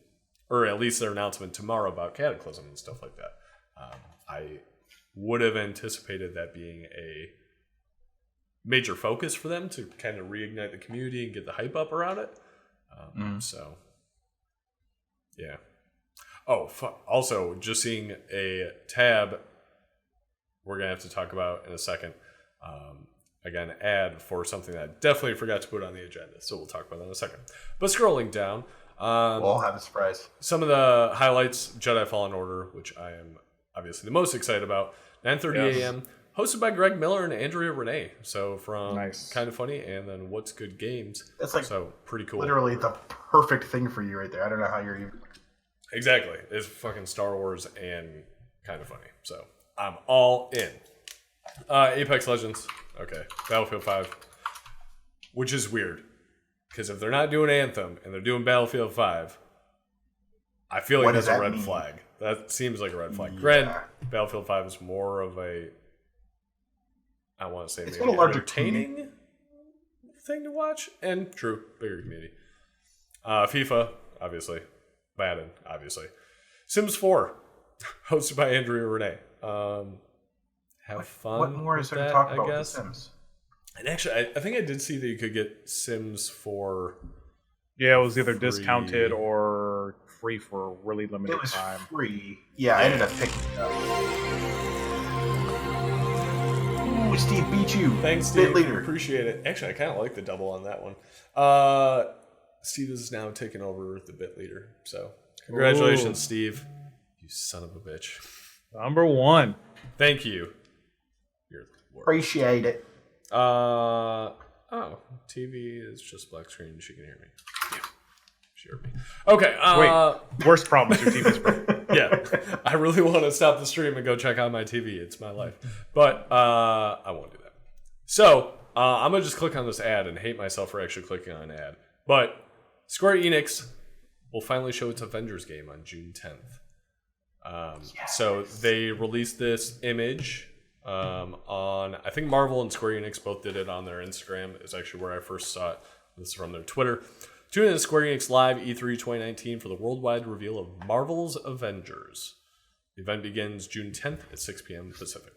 or at least their announcement tomorrow about Cataclysm and stuff like that. I would have anticipated that being a major focus for them to kind of reignite the community and get the hype up around it. So, yeah. Oh, also, just seeing a tab we're going to have to talk about in a second. Again, ad for something that I definitely forgot to put on the agenda. So we'll talk about that in a second. But scrolling down. We'll all have a surprise. Some of the highlights, Jedi Fallen Order, which I am obviously the most excited about. 9:30 a.m., hosted by Greg Miller and Andrea Renee. So from Kind of Funny and then What's Good Games. That's like so pretty cool. Literally the perfect thing for you right there. I don't know how you're even... Exactly. It's fucking Star Wars and Kind of Funny. So I'm all in. Apex Legends. Okay. Battlefield 5. Which is weird. Because if they're not doing Anthem and they're doing Battlefield 5, I feel like that's a red flag. That seems like a red flag. Granted, Battlefield 5 is more of a, I want to say, it's maybe got a larger entertaining thing to watch. And true, bigger community. FIFA, obviously. Madden, obviously. Sims 4, hosted by Andrea Renee. Have fun. What more is there that, to talk about with with The Sims? And actually, I think I did see that you could get Sims for... Yeah, it was either free. discounted or free for a really limited time. Free. Yeah, I ended up picking it up. Ooh, Steve beat you. Thanks, Steve. Bit leader. Appreciate it. Actually, I kind of like the double on that one. Steve is now taking over the bit leader. So, congratulations, Steve. You son of a bitch. Number 1. Thank you. You're the worst. Appreciate it. Oh, TV is just black screen. She can hear me. Yeah. She heard me. Okay. Wait, worst problem is your TV's broken. Yeah. I really want to stop the stream and go check out my TV. It's my life. But I won't do that. So I'm going to just click on this ad and hate myself for actually clicking on an ad. But Square Enix will finally show its Avengers game on June 10th. So they released this image on, I think Marvel and Square Enix both did it on their Instagram. Is actually where I first saw it. This is from their Twitter. Tune in to Square Enix Live E3 2019 for the worldwide reveal of Marvel's Avengers. The event begins June 10th at 6 p.m. Pacific.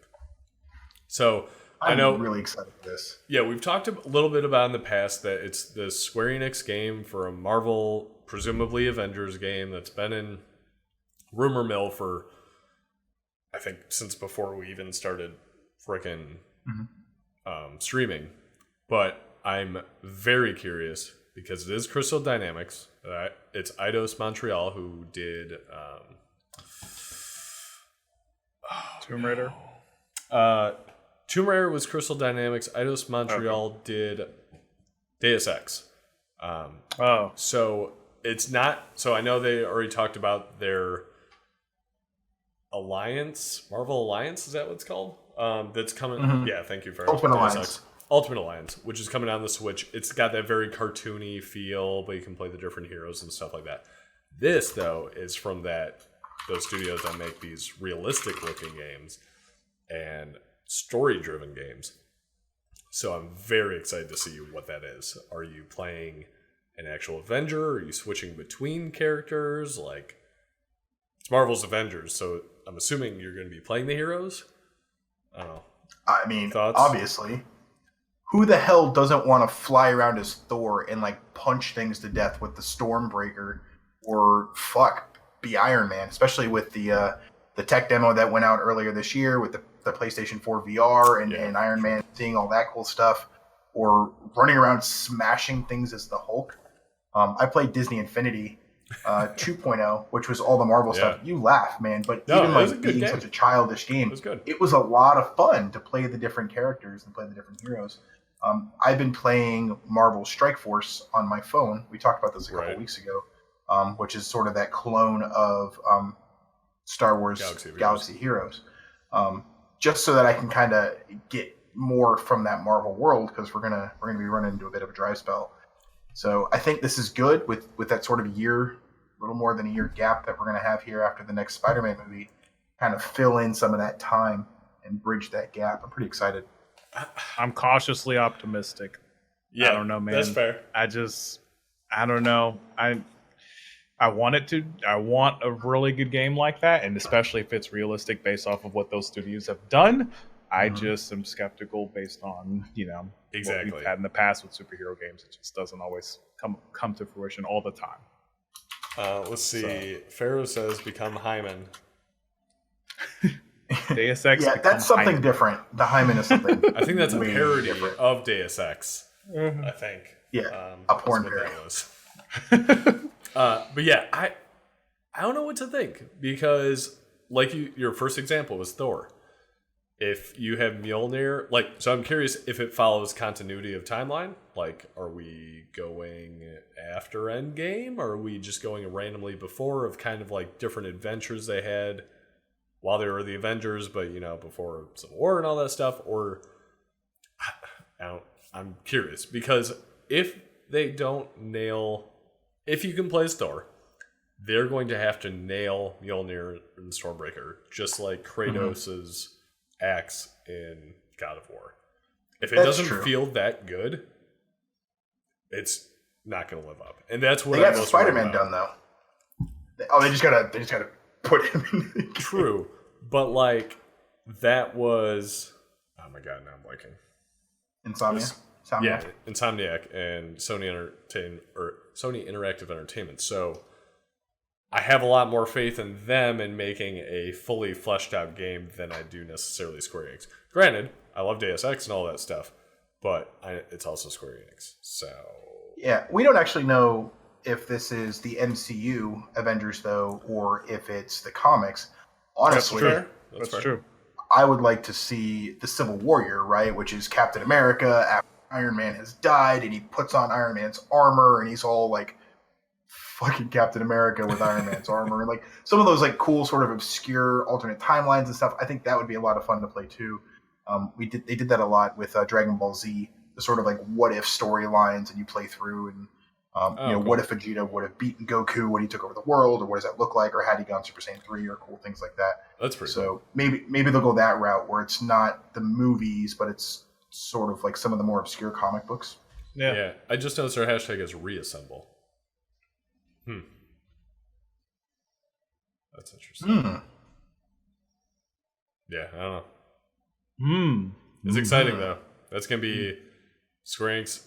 So I'm really excited for this. Yeah, we've talked a little bit about in the past that it's the Square Enix game for a Marvel, presumably Avengers game that's been in rumor mill for, I think, since before we even started frickin' streaming. But I'm very curious because it is Crystal Dynamics. It's Eidos Montreal who did Tomb Raider. Tomb Raider was Crystal Dynamics. Eidos Montreal did Deus Ex. So it's not. So I know they already talked about their Alliance, Marvel Alliance. Is that what it's called? That's coming. Yeah, thank you for Ultimate Alliance. Ultimate Alliance, which is coming on the Switch. It's got that very cartoony feel, but you can play the different heroes and stuff like that. This, though, is from those studios that make these realistic-looking games and story-driven games. So I'm very excited to see what that is. Are you playing an actual Avenger? Are you switching between characters? Like, it's Marvel's Avengers, so I'm assuming you're going to be playing the heroes? I don't know. I mean, thoughts? Obviously. Who the hell doesn't want to fly around as Thor and like punch things to death with the Stormbreaker or be Iron Man, especially with the tech demo that went out earlier this year with the PlayStation 4 VR and Iron Man seeing all that cool stuff, or running around smashing things as the Hulk. I played Disney Infinity 2.0, which was all the Marvel stuff. You laugh, man, but even like being such a childish game, it was a lot of fun to play the different characters and play the different heroes. I've been playing Marvel Strike Force on my phone. We talked about this a couple weeks ago, which is sort of that clone of Star Wars Galaxy Heroes. Just so that I can kind of get more from that Marvel world because we're gonna be running into a bit of a dry spell. So I think this is good with that sort of a little more than a year gap that we're gonna have here after the next Spider-Man movie, kind of fill in some of that time and bridge that gap. I'm pretty excited. I'm cautiously optimistic. Yeah, I don't know, man. That's fair. I don't know. I want a really good game like that, and especially if it's realistic based off of what those studios have done. I just am skeptical based on, Exactly. what we've had in the past with superhero games. It just doesn't always come to fruition all the time. Let's see. Pharaoh says become Hyman. Deus Ex. Yeah, that's something Hyman. different. The Hyman is something. I think that's a way parody different. of Deus Ex. I think. Yeah, a porn that's what parody. that was. But yeah, I don't know what to think because, like your first example was Thor. If you have Mjolnir, so I'm curious if it follows continuity of timeline. Like, are we going after Endgame, or are we just going randomly before of kind of like different adventures they had while they were the Avengers, but before Civil War and all that stuff? Or I'm curious because if they don't if you can play as Thor, they're going to have to nail Mjolnir and Stormbreaker, just like Kratos's axe in God of War. If it doesn't feel that good, it's not going to live up, and that's what they got Spider-Man done though. They just gotta put him in. True, but that was my god, now I'm blanking. Insomnia. Yeah, Insomniac and Sony Interactive Entertainment. So I have a lot more faith in them in making a fully fleshed out game than I do necessarily Square Enix. Granted, I love Deus Ex and all that stuff, but it's also Square Enix. So yeah, we don't actually know if this is the MCU Avengers though, or if it's the comics. Honestly, that's fair. True. I would like to see the Civil Warrior, right, which is Captain America after Iron Man has died, and he puts on Iron Man's armor, and he's all like fucking Captain America with Iron Man's armor, and like some of those like cool sort of obscure alternate timelines and stuff. I think that would be a lot of fun to play too. They did that a lot with Dragon Ball Z, the sort of like what if storylines, and you play through and cool. What if Vegeta would have beaten Goku when he took over the world, or what does that look like, or had he gone Super Saiyan 3, or cool things like that. That's pretty cool. Maybe they'll go that route where it's not the movies, but it's sort of like some of the more obscure comic books. Yeah. I just noticed our hashtag is reassemble. That's interesting. Yeah, I don't know. It's exciting though. That's gonna be Square Enix.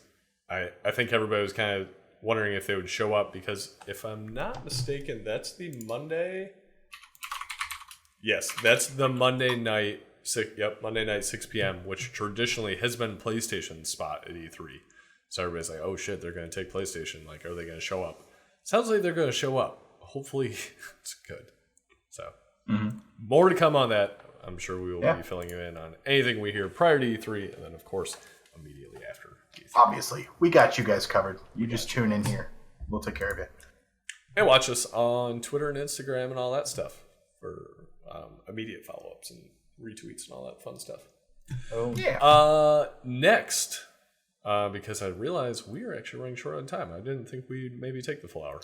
I think everybody was kind of wondering if they would show up because if I'm not mistaken, that's the Monday. Yes, that's the Monday night. Monday night 6 p.m., which traditionally has been PlayStation's spot at E3. So everybody's like, "Oh shit, they're going to take PlayStation. Like, are they going to show up?" Sounds like they're going to show up. Hopefully, it's good. So more to come on that. I'm sure we will be filling you in on anything we hear prior to E3, and then of course immediately after E3. Obviously, we got you guys covered. You just tune in here. We'll take care of it. And watch us on Twitter and Instagram and all that stuff for immediate follow-ups and retweets and all that fun stuff. Oh yeah. Next, because I realized we are actually running short on time. I didn't think we'd maybe take the full hour.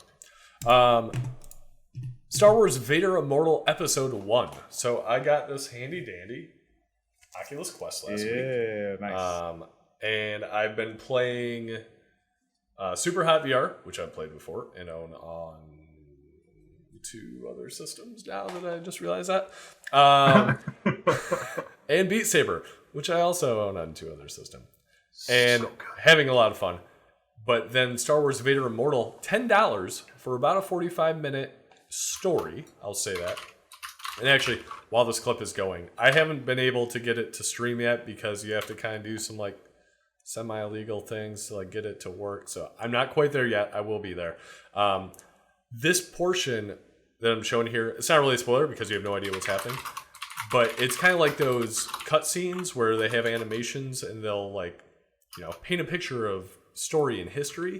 Star Wars Vader Immortal Episode 1. So I got this handy dandy Oculus Quest last week. Yeah, nice. And I've been playing Super Hot VR, which I've played before and own on 2 other systems now that I just realized that. And Beat Saber, which I also own on 2 other systems. And having a lot of fun. But then Star Wars Vader Immortal, $10 for about a 45-minute story. I'll say that. And actually, while this clip is going, I haven't been able to get it to stream yet because you have to kind of do some like semi-illegal things to like get it to work. So I'm not quite there yet. I will be there. This portion that I'm showing here, it's not really a spoiler because you have no idea what's happening. But it's kind of like those cutscenes where they have animations and they'll like, paint a picture of story and history.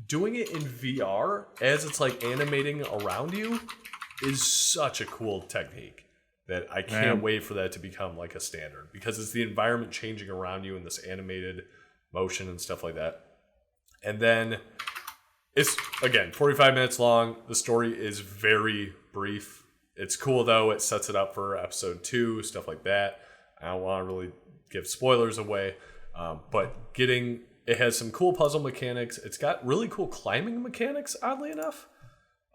Doing it in VR as it's like animating around you is such a cool technique that I can't wait for that to become like a standard, because it's the environment changing around you and this animated motion and stuff like that. And then it's, again, 45 minutes long. The story is very brief. It's cool, though. It sets it up for episode 2, stuff like that. I don't want to really give spoilers away, but it has some cool puzzle mechanics. It's got really cool climbing mechanics, oddly enough,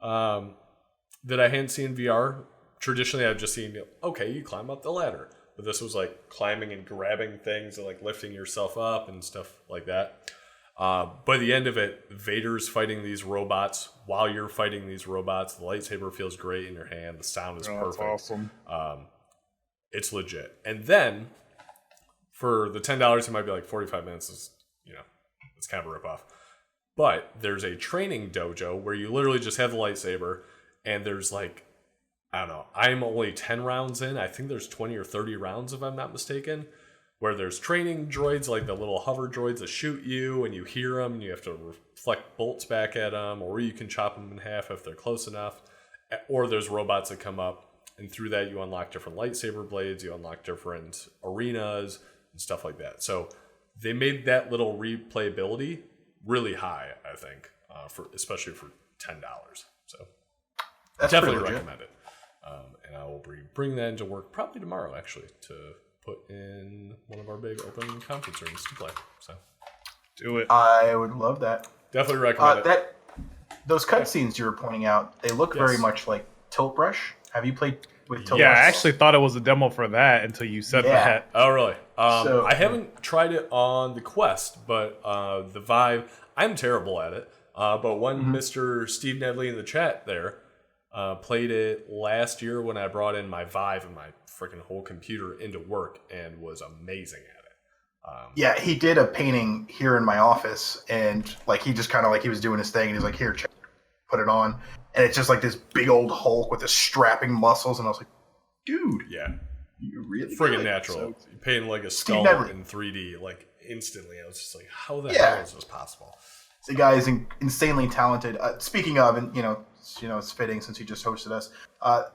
that I hadn't seen in VR. Traditionally, I've just seen, okay, you climb up the ladder. But this was like climbing and grabbing things and like lifting yourself up and stuff like that. By the end of it, Vader's fighting these robots. While you're fighting these robots, the lightsaber feels great in your hand. The sound is perfect. That's awesome. It's legit. And then, for the $10, it might be like 45 minutes. Is, it's kind of a ripoff. But there's a training dojo where you literally just have the lightsaber, and there's like, I don't know, I'm only 10 rounds in. I think there's 20 or 30 rounds, if I'm not mistaken, where there's training droids, like the little hover droids that shoot you, and you hear them, and you have to reflect bolts back at them, or you can chop them in half if they're close enough. Or there's robots that come up, and through that you unlock different lightsaber blades, you unlock different arenas, and stuff like that. So they made that little replayability really high, I think, especially for $10. So That's definitely recommend it. And I will bring that into work probably tomorrow, actually, to put in one of our big open conference rooms to play. So do it. I would love that. Definitely recommend it. Those cutscenes you were pointing out, they look very much like Tilt Brush. Have you played with Tilt Brush? Yeah, I actually thought it was a demo for that until you said that. Oh, really? I haven't tried it on the Quest, but the Vive, I'm terrible at it. But one Mr. Steve Nedley in the chat there played it last year when I brought in my Vive and my freaking whole computer into work, and was amazing at it. Yeah, he did a painting here in my office, and like he just kind of like he was doing his thing, and he's like, "Here, check, put it on," and it's just like this big old Hulk with the strapping muscles, and I was like, "Dude, yeah, you're really friggin' good." natural." So, you painted like a skull in 3D, like instantly. I was just like, "How the hell is this possible?" The guy is insanely talented. Speaking of, and it's fitting since he just hosted us.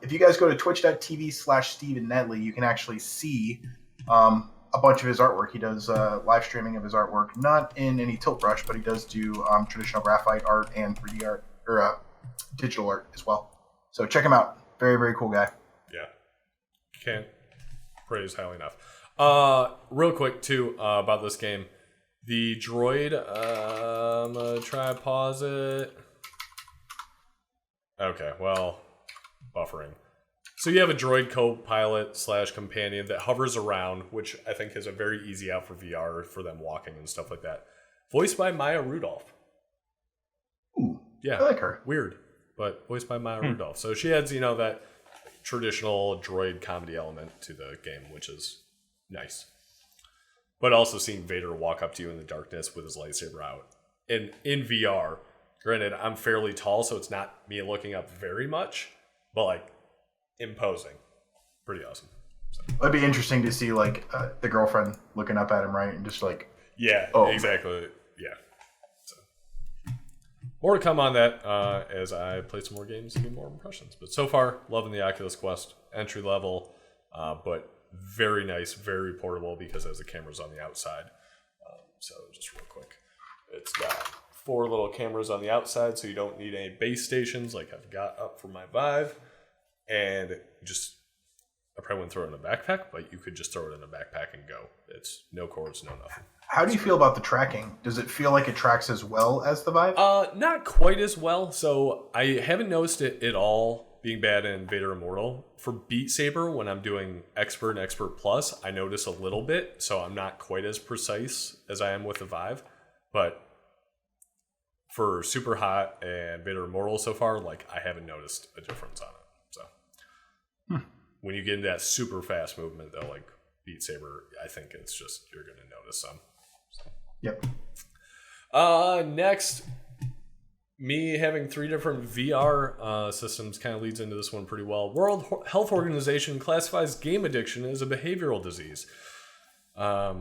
If you guys go to twitch.tv/Steven Nedley, you can actually see a bunch of his artwork. He does live streaming of his artwork, not in any tilt brush, but he does do traditional graphite art and 3D art, or digital art as well. So check him out. Very, very cool guy. Yeah. Can't praise highly enough. Real quick, too, about this game. The droid, I'm going to try to pause it. Okay, well, buffering. So you have a droid co-pilot / companion that hovers around, which I think is a very easy out for VR for them walking and stuff like that. Voiced by Maya Rudolph. Ooh, yeah, I like her. Weird, but voiced by Maya Rudolph. So she adds, that traditional droid comedy element to the game, which is nice. But also seeing Vader walk up to you in the darkness with his lightsaber out. And in VR, granted, I'm fairly tall, so it's not me looking up very much, but like imposing. Pretty awesome. So. It'd be interesting to see like the girlfriend looking up at him, right? And just like, yeah, exactly. Yeah. So. More to come on that as I play some more games and get more impressions. But so far, loving the Oculus Quest. Entry level, but very nice, very portable because it has the cameras on the outside. So just real quick, it's got 4 little cameras on the outside, so you don't need any base stations like I've got up for my Vive. And I probably wouldn't throw it in a backpack, but you could just throw it in a backpack and go. It's no cords, no nothing. How do you feel about the tracking? Does it feel like it tracks as well as the Vive? Not quite as well. So I haven't noticed it at all being bad in Vader Immortal. For Beat Saber, when I'm doing Expert and Expert Plus, I notice a little bit, so I'm not quite as precise as I am with the Vive. But for Super Hot and Vader Immortal so far, like I haven't noticed a difference on it. So when you get into that super fast movement, though, like Beat Saber, I think it's just you're going to notice some. So. Yep. Next, me having 3 different VR systems kind of leads into this one pretty well. World Health Organization classifies game addiction as a behavioral disease. I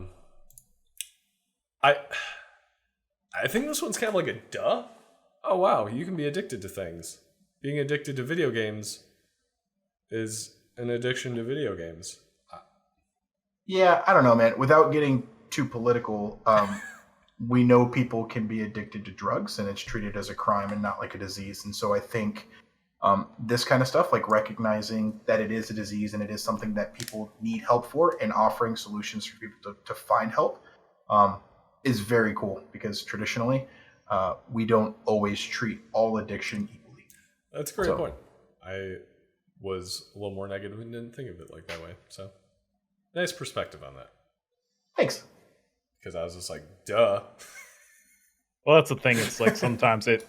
think this one's kind of like a duh. Oh, wow, you can be addicted to things. Being addicted to video games is an addiction to video games. Yeah, I don't know, man. Without getting too political, we know people can be addicted to drugs, and it's treated as a crime and not like a disease. And so I think this kind of stuff, like recognizing that it is a disease and it is something that people need help for, and offering solutions for people to find help, is very cool, because traditionally we don't always treat all addiction equally. That's a great point. I was a little more negative and didn't think of it like that way. So nice perspective on that. Thanks. Because I was just like, duh. Well, that's the thing. It's like sometimes it's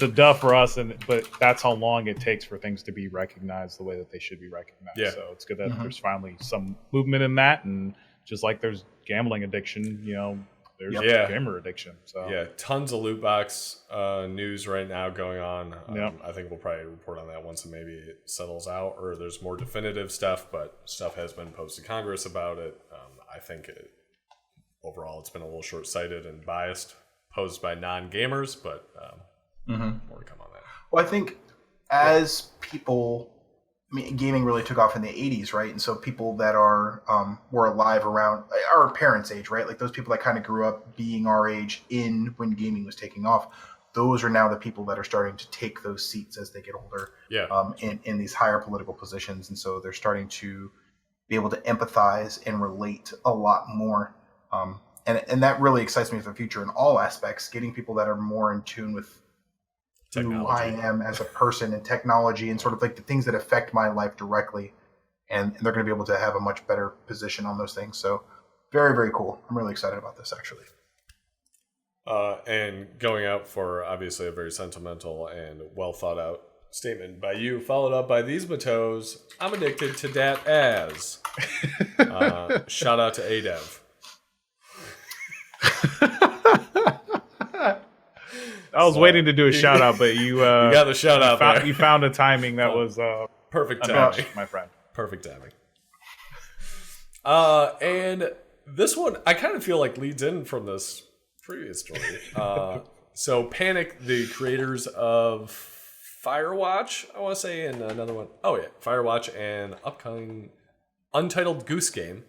a duh for us, but that's how long it takes for things to be recognized the way that they should be recognized. Yeah. So it's good that there's finally some movement in that, and just like there's gambling addiction, there's gamer addiction. So yeah, tons of loot box news right now going on. I think we'll probably report on that once maybe it settles out, or there's more definitive stuff. But stuff has been posted to Congress about it. I think overall it's been a little short-sighted and biased, posed by non-gamers, but more to come on that. Well, I think as people, gaming really took off in the 80s, right? And so people that were alive around our parents' age, right? Like those people that kind of grew up being our age when gaming was taking off, those are now the people that are starting to take those seats as they get older, in these higher political positions. And so they're starting to be able to empathize and relate a lot more. And that really excites me for the future in all aspects, getting people that are more in tune with who I am as a person and technology and sort of like the things that affect my life directly. And they're going to be able to have a much better position on those things. So very, very cool. I'm really excited about this, actually. And going out for obviously a very sentimental and well thought out statement by you, followed up by these Matos. I'm addicted to dat as. Shout out to ADEV. I was waiting to do a shout out, but you got the shout out there. You found a timing that was perfect timing, my friend. Perfect timing. And this one, I kind of feel like leads in from this previous story. So Panic, the creators of Firewatch, I want to say, and another one. Oh yeah, Firewatch and upcoming Untitled Goose Game,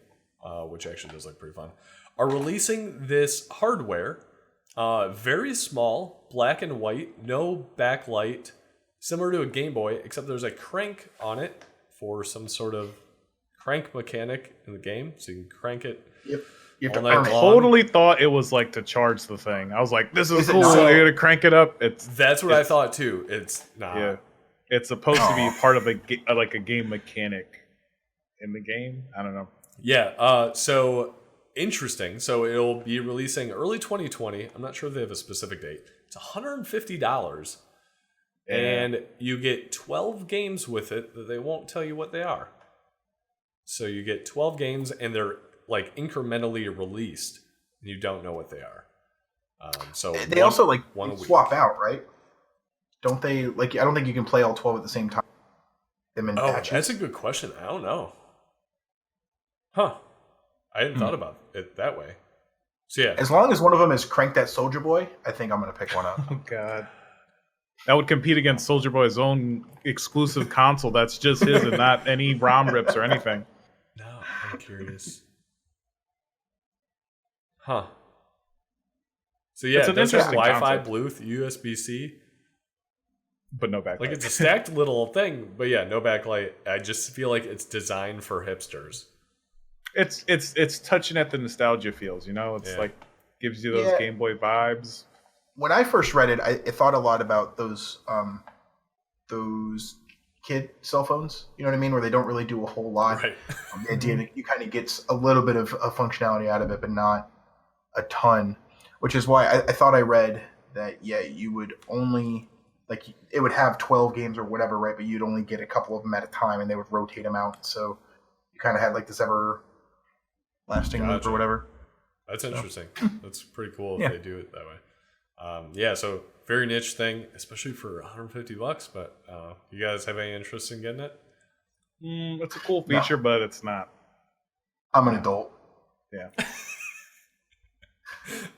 which actually does look pretty fun, are releasing this hardware, very small, black and white, no backlight, similar to a Game Boy, except there's a crank on it for some sort of crank mechanic in the game, so you can crank it. Yep. You have all to night earn it. long. Totally thought it was like to charge the thing. I was like, this is cool. not? You're gonna crank it up. That's what I thought too. It's not. Yeah, it's supposed to be part of a game mechanic in the game. I don't know. Yeah. So interesting. So it'll be releasing early 2020. I'm not sure if they have a specific date. It's $150, and you get 12 games with it that they won't tell you what they are. So you get 12 games, and they're like incrementally released, and you don't know what they are. So they also like one swap out, right? Don't they? Like, I don't think you can play all 12 at the same time. Them in batches. That's a good question. I don't know. Huh. I hadn't thought about it that way. So yeah. As long as one of them is Crank That Soldier Boy, I think I'm going to pick one up. Oh God, that would compete against Soldier Boy's own exclusive console. That's just his and not any ROM rips or anything. No, I'm curious. Huh. So yeah, It's an that's just interesting Wi-Fi, concept. Bluetooth, USB-C. But no backlight. Like it's a stacked little thing, but yeah, no backlight. I just feel like it's designed for hipsters. It's touching at the nostalgia feels, It's like gives you those Game Boy vibes. When I first read it, I thought a lot about those kid cell phones. You know what I mean? Where they don't really do a whole lot. Right. The idea that you kind of get a little bit of functionality out of it, but not a ton. Which is why I thought I read that you would only it would have 12 games or whatever, right? But you'd only get a couple of them at a time, and they would rotate them out. So you kind of had like this everlasting loop or whatever. That's interesting. That's pretty cool if they do it that way. So very niche thing, especially for $150. But you guys have any interest in getting it? It's a cool feature, but it's not. I'm an adult. Yeah.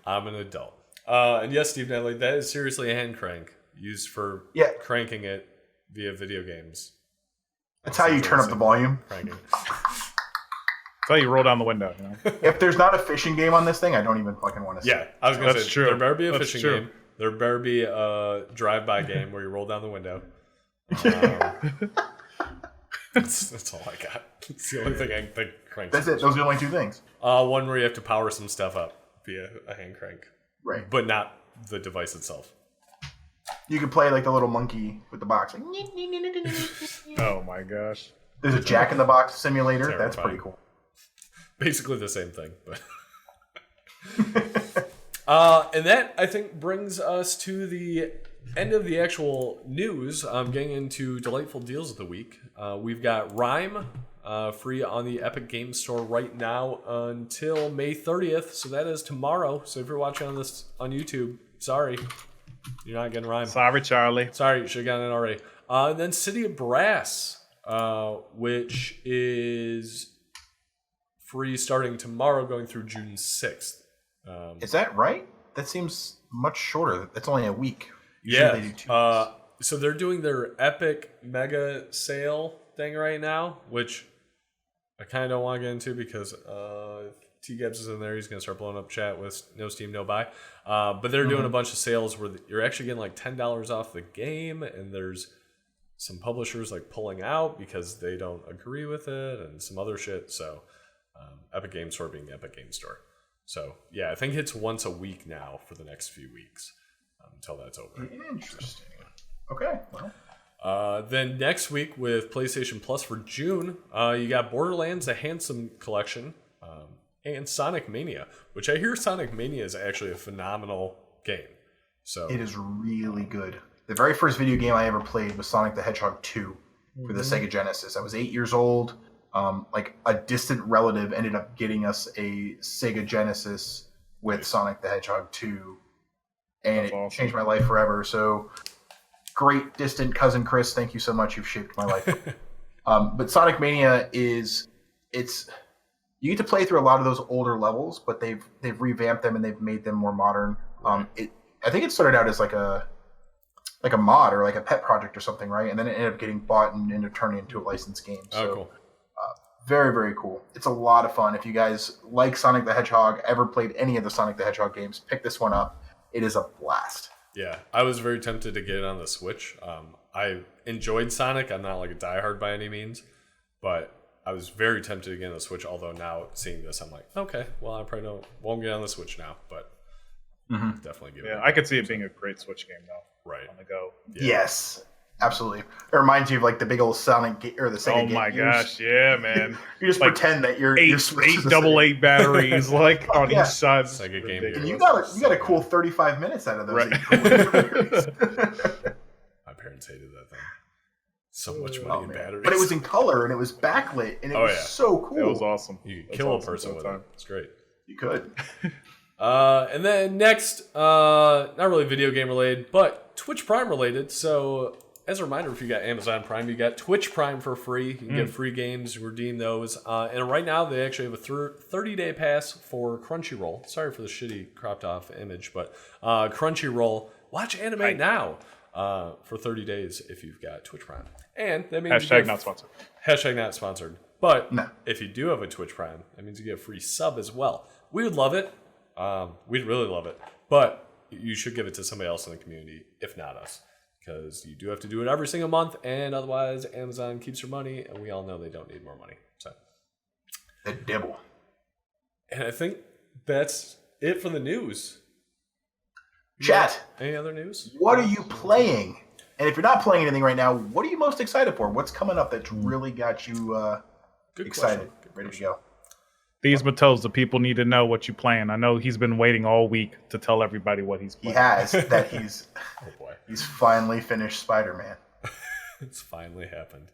I'm an adult. And yes, Steve Natalie, that is seriously a hand crank used for cranking it via video games. That's how you turn up the volume. Cranking. That's how you roll down the window. You know? If there's not a fishing game on this thing, I don't even fucking want to see Yeah, I was going to say, true. there better be a That's fishing true. game. There better be a drive-by game where you roll down the window. That's all I got. It's the only thing I can think cranks. That's it. Those are the only two things. One where you have to power some stuff up via a hand crank. Right. But not the device itself. You can play like the little monkey with the box. Like, Oh my gosh. there's a Jack in the Box simulator. Terrifying. That's pretty cool. Basically the same thing, but and that I think brings us to the end of the actual news. Getting into delightful deals of the week. We've got Rhyme free on the Epic Games Store right now until May 30th. So that is tomorrow. So if you're watching on this on YouTube, sorry, you're not getting Rhyme. Sorry, Charlie. Sorry, you should have gotten it already. And then City of Brass, which is free starting tomorrow, going through June 6th. Is that right? That seems much shorter. That's only a week. Yeah. Usually they do 2 weeks. So they're doing their Epic Mega Sale thing right now, which I kind of don't want to get into because T-Gabs is in there. He's going to start blowing up chat with no Steam, no buy. But they're doing a bunch of sales where you're actually getting like $10 off the game, and there's some publishers like pulling out because they don't agree with it and some other shit. So Epic Games Store being Epic Games Store. So yeah, I think it's once a week now for the next few weeks until that's over. Interesting. Okay. Well. Then next week with PlayStation Plus for June, you got Borderlands: The Handsome Collection and Sonic Mania, which I hear Sonic Mania is actually a phenomenal game. So It is really good. The very first video game I ever played was Sonic the Hedgehog 2 for the Sega Genesis. I was 8 years old. Like a distant relative ended up getting us a Sega Genesis with Sonic the Hedgehog 2, and That's it awesome. changed my life forever. So great distant cousin Chris, thank you so much. You've shaped my life. But Sonic Mania it's you get to play through a lot of those older levels, but they've revamped them and they've made them more modern. I think it started out as like a mod or like a pet project or something, right? And then it ended up getting bought and ended up turning into a licensed game. So, oh, cool. very, very cool. It's a lot of fun. If you guys like Sonic the Hedgehog, ever played any of the Sonic the Hedgehog games, pick this one up. It is a blast. Yeah, I was very tempted to get it on the Switch. I enjoyed Sonic. I'm not like a diehard by any means, but I was very tempted to get on the Switch. Although now seeing this, I'm like, okay, well, I probably won't get on the Switch now, but definitely give it. Yeah, I could see it being a great Switch game though. Right. On the go. Yeah. Yes, absolutely. It reminds you of like the big old Sonic or the Sega Oh game. my gosh, yeah, man. You just Like pretend that you're Eight Switch is a double Sega. A batteries like on Yeah. each side. It's like a game. Ridiculous. And you got a cool 35 minutes out of those. Right. My parents hated that thing. So much money in batteries. But it was in color and it was backlit and it was so cool. It was awesome. You could It was kill a awesome person at with the it. time. It's great. You could. And then next, not really video game related, but Twitch Prime related. So as a reminder, if you got Amazon Prime, you got Twitch Prime for free. You can get free games, redeem those. And right now, they actually have a 30-day pass for Crunchyroll. Sorry for the shitty cropped off image, but Crunchyroll, watch anime now for 30 days if you've got Twitch Prime. And that means Hashtag not sponsored. Hashtag not sponsored. But No. if you do have a Twitch Prime, that means you get a free sub as well. We would love it. We'd really love it. But you should give it to somebody else in the community, if not us. Because you do have to do it every single month, and otherwise Amazon keeps your money, and we all know they don't need more money. So, The devil. and I think that's it for the news. Chat, Any other news? what are you playing? And if you're not playing anything right now, what are you most excited for? What's coming up that's really got you Good excited, question. Good ready to question. go? These Matos, the people need to know what you playing. I know he's been waiting all week to tell everybody what he's He playing. has that he's Oh boy, finally finished Spider-Man. it's finally happened.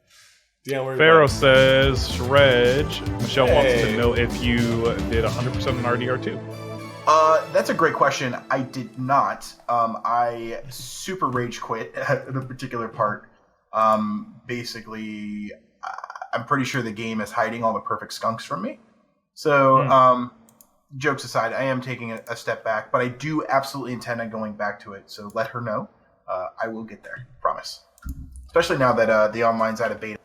Deion, where are you Pharaoh playing? says, Shredge, Michelle wants Hey. to know if you did 100% on RDR2. That's a great question. I did not. I super rage quit at a particular part. Basically, I'm pretty sure the game is hiding all the perfect skunks from me. So, jokes aside, I am taking a step back, but I do absolutely intend on going back to it. So let her know. I will get there. Promise. Especially now that the online's out of beta.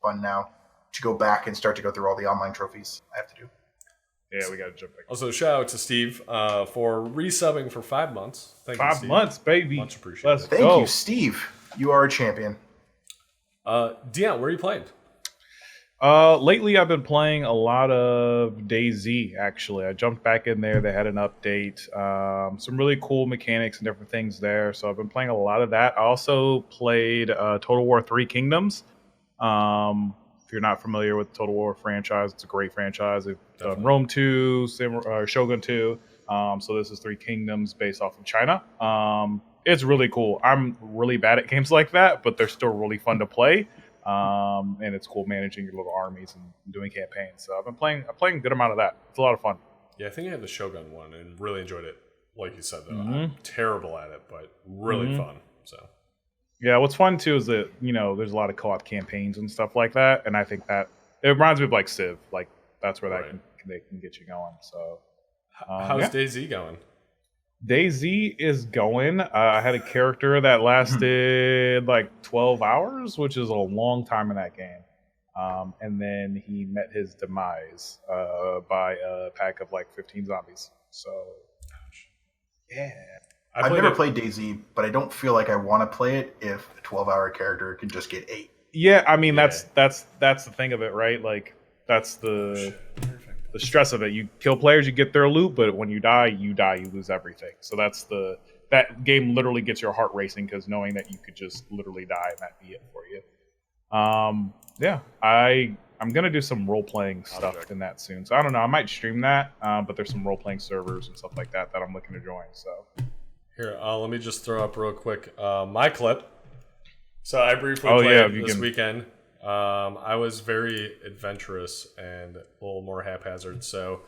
fun now to go back and start to go through all the online trophies I have to do. Yeah, we got to jump back. Also, shout out to Steve for resubbing for 5 months. Thank you, 5 Steve. months, baby. Much appreciated. Thank you, Steve. You are a champion. Deion, where are you playing? Lately, I've been playing a lot of DayZ, actually. I jumped back in there. They had an update. Some really cool mechanics and different things there. So I've been playing a lot of that. I also played Total War 3 Kingdoms. If you're not familiar with the Total War franchise, it's a great franchise. They've done Rome 2, Shogun 2. So this is 3 Kingdoms based off of China. It's really cool. I'm really bad at games like that, but they're still really fun to play. And it's cool managing your little armies and doing campaigns. So I'm playing a good amount of that. It's a lot of fun. Yeah, I think I had the Shogun one and really enjoyed it. Like you said, though, I'm terrible at it, but really fun. So yeah, what's fun too is that there's a lot of co-op campaigns and stuff like that, and I think that it reminds me of like Civ. Like that's where they can get you going. So how's DayZ going? DayZ is going. I had a character that lasted like 12 hours, which is a long time in that game. And then he met his demise by a pack of like 15 zombies. So, yeah. I've never played DayZ, but I don't feel like I want to play it if a 12-hour character can just get 8. Yeah, I mean that's the thing of it, right? Like that's the stress of it. You kill players, you get their loot, but when you die, you lose everything. So that game literally gets your heart racing because knowing that you could just literally die and that be it for you. Yeah, I'm gonna do some role playing stuff in that soon. So I don't know, I might stream that, but there's some role playing servers and stuff like that I'm looking to join. So here, let me just throw up real quick my clip. So I briefly played this weekend. I was very adventurous and a little more haphazard. So,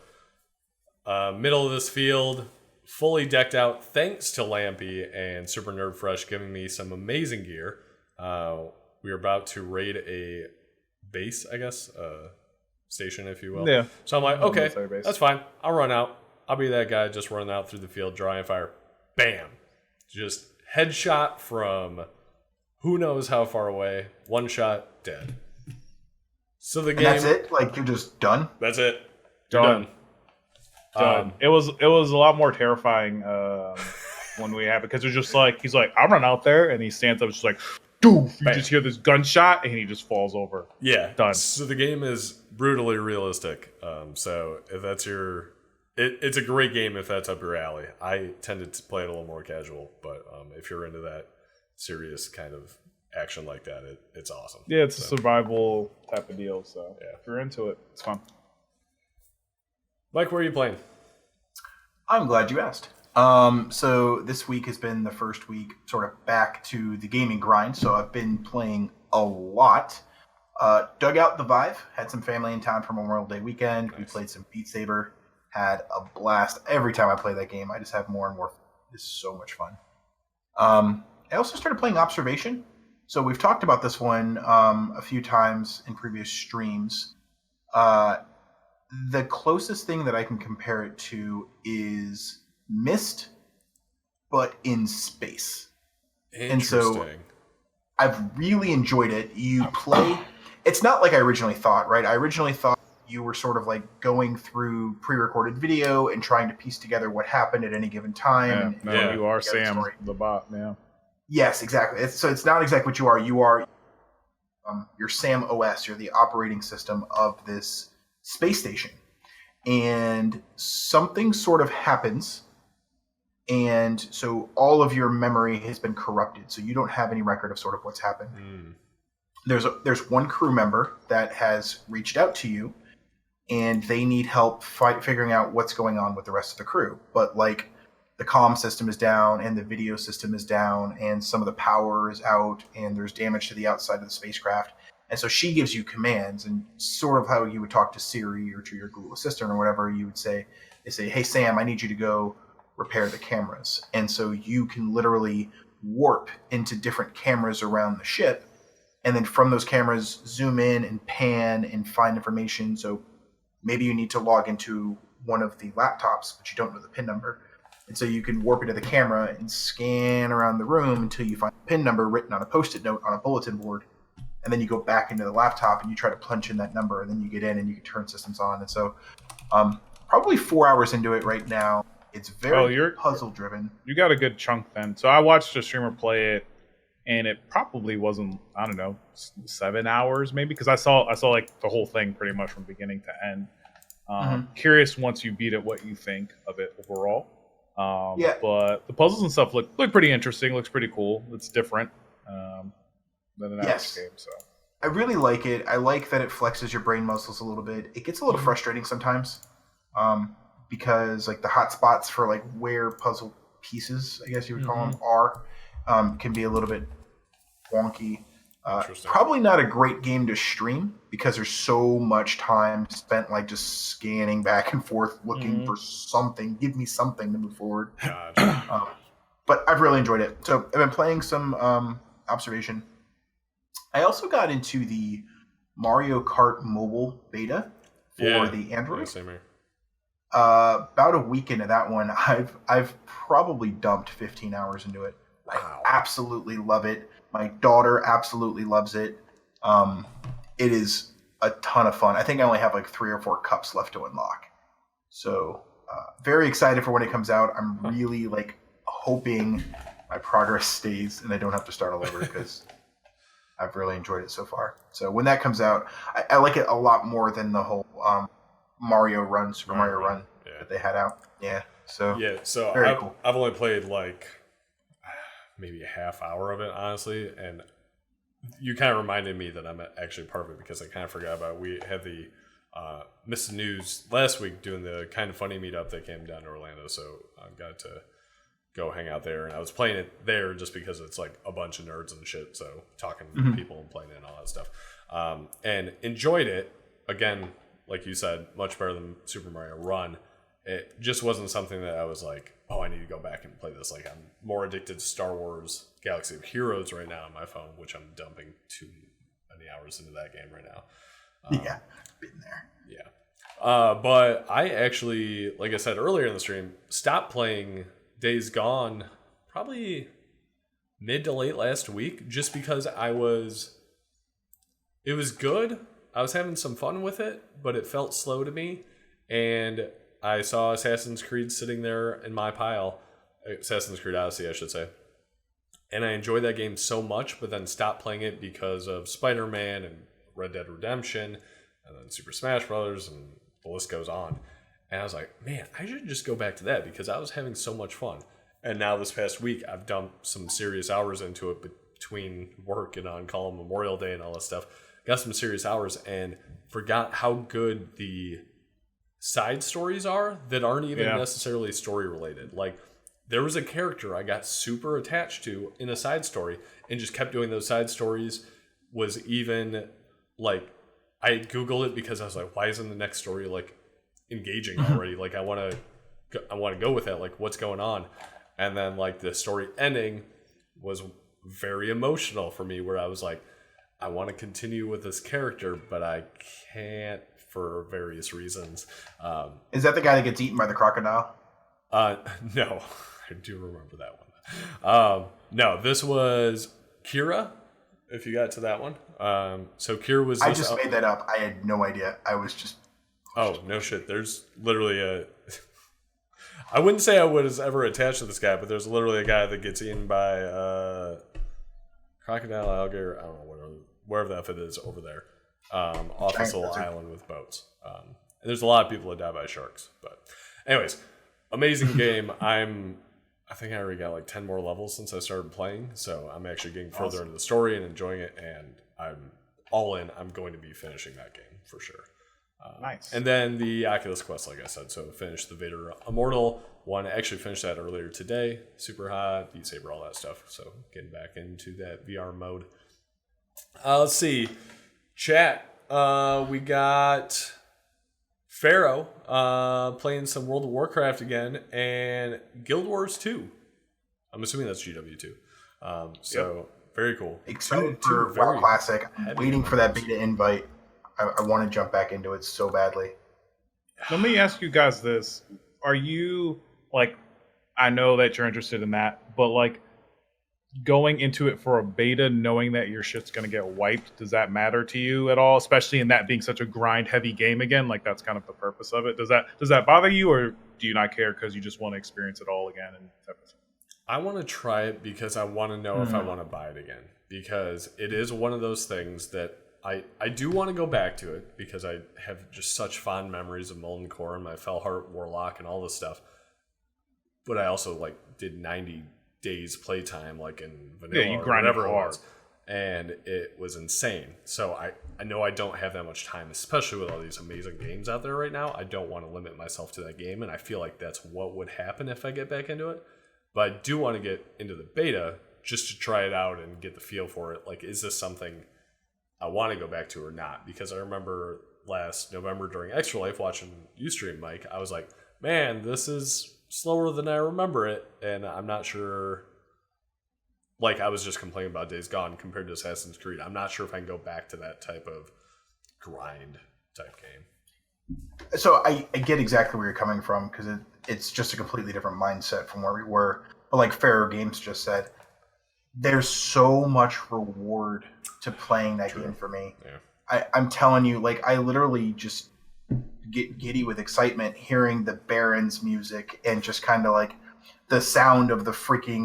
middle of this field, fully decked out, thanks to Lampy and Super Nerd Fresh giving me some amazing gear. We were about to raid a base, I guess, station, if you will. Yeah. So I'm like, okay, that's fine. I'll run out. I'll be that guy just running out through the field, drawing fire. Bam! Just headshot from who knows how far away. One shot, dead. So the game. And that's it? Like you're just done? That's it. Done. It was a lot more terrifying when we have it because it was just like he's like, I'll run out there, and he stands up, just like, doof. You just hear this gunshot, and he just falls over. Yeah, done. So the game is brutally realistic. So if that's it's a great game if that's up your alley. I tended to play it a little more casual, but if you're into that serious kind of action like that, it's awesome. Yeah, it's a survival type of deal. So yeah, if you're into it, it's fun. Mike, where are you playing? I'm glad you asked. So this week has been the first week sort of back to the gaming grind. So I've been playing a lot. Dug out the Vive. Had some family in town for Memorial Day weekend. Nice. We played some Beat Saber. Had a blast. Every time I play that game, I just have more and more. It's so much fun. I also started playing Observation. So we've talked about this one a few times in previous streams. The closest thing that I can compare it to is Myst, but in space. And so I've really enjoyed it. You play... It's not like I originally thought, right? I originally thought you were sort of like going through pre-recorded video and trying to piece together what happened at any given time. Yeah, you are Sam, the bot, yeah. Yes, exactly. So it's not exactly what you are. You are your Sam OS. You're the operating system of this space station. And something sort of happens, and so all of your memory has been corrupted. So you don't have any record of sort of what's happened. There's one crew member that has reached out to you, and they need help figuring out what's going on with the rest of the crew. But like the comm system is down, and the video system is down, and some of the power is out, and there's damage to the outside of the spacecraft. And so she gives you commands, and sort of how you would talk to Siri or to your Google Assistant or whatever, you would say, they say, hey, Sam, I need you to go repair the cameras. And so you can literally warp into different cameras around the ship, and then from those cameras, zoom in and pan and find information. So maybe you need to log into one of the laptops, but you don't know the PIN number. And so you can warp into the camera and scan around the room until you find the PIN number written on a Post-it note on a bulletin board. and then you go back into the laptop and you try to punch in that number, and then you get in and you can turn systems on. And so probably 4 hours into it right now. It's very puzzle driven. You got a good chunk then. So I watched a streamer play it, and it probably wasn't, I don't know, 7 hours maybe, because I saw like the whole thing pretty much from beginning to end. Curious once you beat it what you think of it overall. But the puzzles and stuff look pretty interesting. Looks pretty cool. It's different than an average game. So I really like it. I like that it flexes your brain muscles a little bit. It gets a little frustrating sometimes. Because like the hot spots for like where puzzle pieces, I guess you would call them, are can be a little bit wonky. Probably not a great game to stream because there's so much time spent like just scanning back and forth looking for something. Give me something to move forward. But I've really enjoyed it. So I've been playing some observation. I also got into the Mario Kart mobile beta for the Android. Yeah, same here. About a week into that one, I've probably dumped 15 hours into it. Wow. I absolutely love it. My daughter absolutely loves it. It is a ton of fun. I think I only have like 3 or 4 cups left to unlock. So very excited for when it comes out. I'm really like hoping my progress stays and I don't have to start all over because I've really enjoyed it so far. So when that comes out, I like it a lot more than the whole Mario Run, Super Mario Run that they had out. So very cool. I've only played like maybe a half hour of it, honestly, and you kind of reminded me that I'm actually part of it because I kind of forgot about it. We had the Missed News last week doing the Kind of Funny meetup that came down to Orlando, so I got to go hang out there, and I was playing it there just because it's like a bunch of nerds and shit, so talking to people and playing it and all that stuff, and enjoyed it. Again, like you said, much better than Super Mario Run. It just wasn't something that I was like, oh, I need to go back and play this. Like, I'm more addicted to Star Wars Galaxy of Heroes right now on my phone, which I'm dumping too many hours into that game right now. Been there. But I actually, like I said earlier in the stream, stopped playing Days Gone probably mid to late last week just because it was good. I was having some fun with it, but it felt slow to me. And I saw Assassin's Creed sitting there in my pile. Assassin's Creed Odyssey, I should say. And I enjoyed that game so much, but then stopped playing it because of Spider-Man and Red Dead Redemption, and then Super Smash Brothers, and the list goes on. And I was like, man, I should just go back to that because I was having so much fun. And now this past week, I've dumped some serious hours into it between work and on-call Memorial Day and all that stuff. Got some serious hours and forgot how good the side stories are that aren't even necessarily story related. Like, there was a character I got super attached to in a side story and just kept doing those side stories. Was even like, I Googled it because I was like, why isn't the next story like engaging already? Like, I want to go with that. Like, what's going on? And then like the story ending was very emotional for me, where I was like, I want to continue with this character, but I can't for various reasons. Is that the guy that gets eaten by the crocodile? No, I do remember that one. No, this was Kira, if you got to that one. So Kira was... I just made that up. I had no idea. I was just... Oh, no shit. There's literally a... I wouldn't say I was ever attached to this guy, but there's literally a guy that gets eaten by crocodile, alligator, I don't know, wherever that fit is over there, off this little island with boats. And there's a lot of people that die by sharks. But anyways, amazing game. I think I already got like 10 more levels since I started playing, so I'm actually getting further into the story and enjoying it, and I'm all in. I'm going to be finishing that game for sure. Nice. And then the Oculus Quest, like I said, so finished the Vader Immortal one. Actually finished that earlier today. Super hot, Beat Saber, all that stuff. So getting back into that VR mode. Let's see. Chat. We got Pharaoh playing some World of Warcraft again, and Guild Wars 2. I'm assuming that's GW2. Very cool. Excited for WoW Classic. I'm waiting for that beta invite. I want to jump back into it so badly. Let me ask you guys this. Are you, like, I know that you're interested in that, but, like, going into it for a beta, knowing that your shit's gonna get wiped, does that matter to you at all? Especially in that being such a grind heavy game again, like that's kind of the purpose of it. Does that bother you, or do you not care because you just want to experience it all again? And I want to try it because I want to know if I want to buy it again. Because it is one of those things that I do want to go back to it because I have just such fond memories of Molten Core and my Fellheart Warlock and all this stuff. But I also like did 90 days playtime like in vanilla or whatever it was. And it was insane. So I know I don't have that much time, especially with all these amazing games out there right now. I don't want to limit myself to that game, and I feel like that's what would happen if I get back into it. But I do want to get into the beta just to try it out and get the feel for it. Like, is this something I want to go back to or not? Because I remember last November during Extra Life watching you stream, Mike, I was like, man, this is slower than I remember it, and I'm not sure. Like, I was just complaining about Days Gone compared to Assassin's Creed. I'm not sure if I can go back to that type of grind type game. So I get exactly where you're coming from because it's just a completely different mindset from where we were. But like Pharaoh Games just said, there's so much reward to playing that game for me. Yeah. I'm telling you, like, I literally just get giddy with excitement hearing the Baron's music and just kind of like the sound of the freaking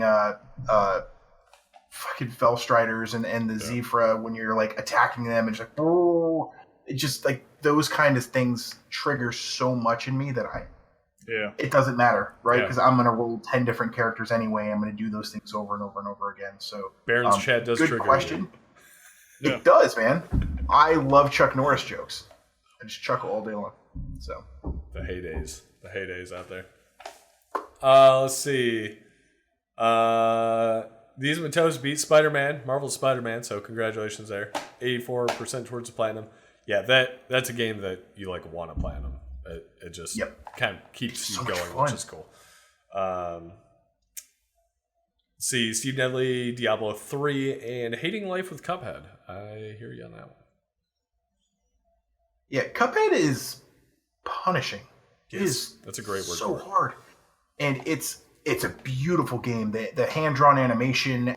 fucking Fellstriders and the Zephyra when you're like attacking them and just like, oh, it just like those kind of things trigger so much in me that it doesn't matter, right? Because I'm gonna roll 10 different characters anyway. I'm gonna do those things over and over and over again. So Baron's chat does good trigger question. You. It does, man. I love Chuck Norris jokes. I just chuckle all day long. So the heydays out there. Let's see. These Matos beat Spider-Man, Marvel's Spider-Man, so congratulations there. 84% towards the platinum. Yeah, that's a game that you like want to platinum. It just kind of keeps you going, which is cool. See, Steve Nedley, Diablo 3, and Hating Life with Cuphead. I hear you on that one. Yeah, Cuphead is punishing. Yes, that's a great word. So hard, and it's a beautiful game. The hand-drawn animation,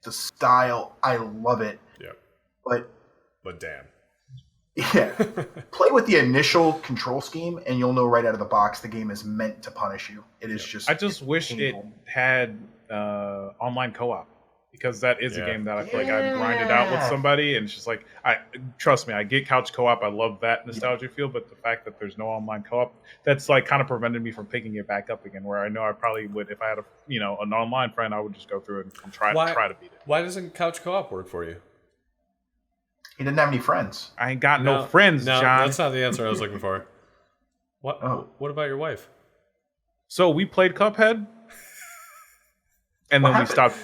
the style, I love it. Yeah. But damn. Yeah. Play with the initial control scheme and you'll know right out of the box the game is meant to punish you. It is just I just wish painful. It had online co-op. Because that is a game that I feel like I'd grind it out with somebody, and it's just like, trust me, I get couch co-op. I love that nostalgia feel, but the fact that there's no online co-op, that's like kind of prevented me from picking it back up again. Where I know I probably would, if I had an online friend, I would just go through it and try to beat it. Why doesn't couch co-op work for you? He didn't have any friends. I ain't got no friends, no, John. That's not the answer I was looking for. What? Oh. What about your wife? So we played Cuphead. And then we stopped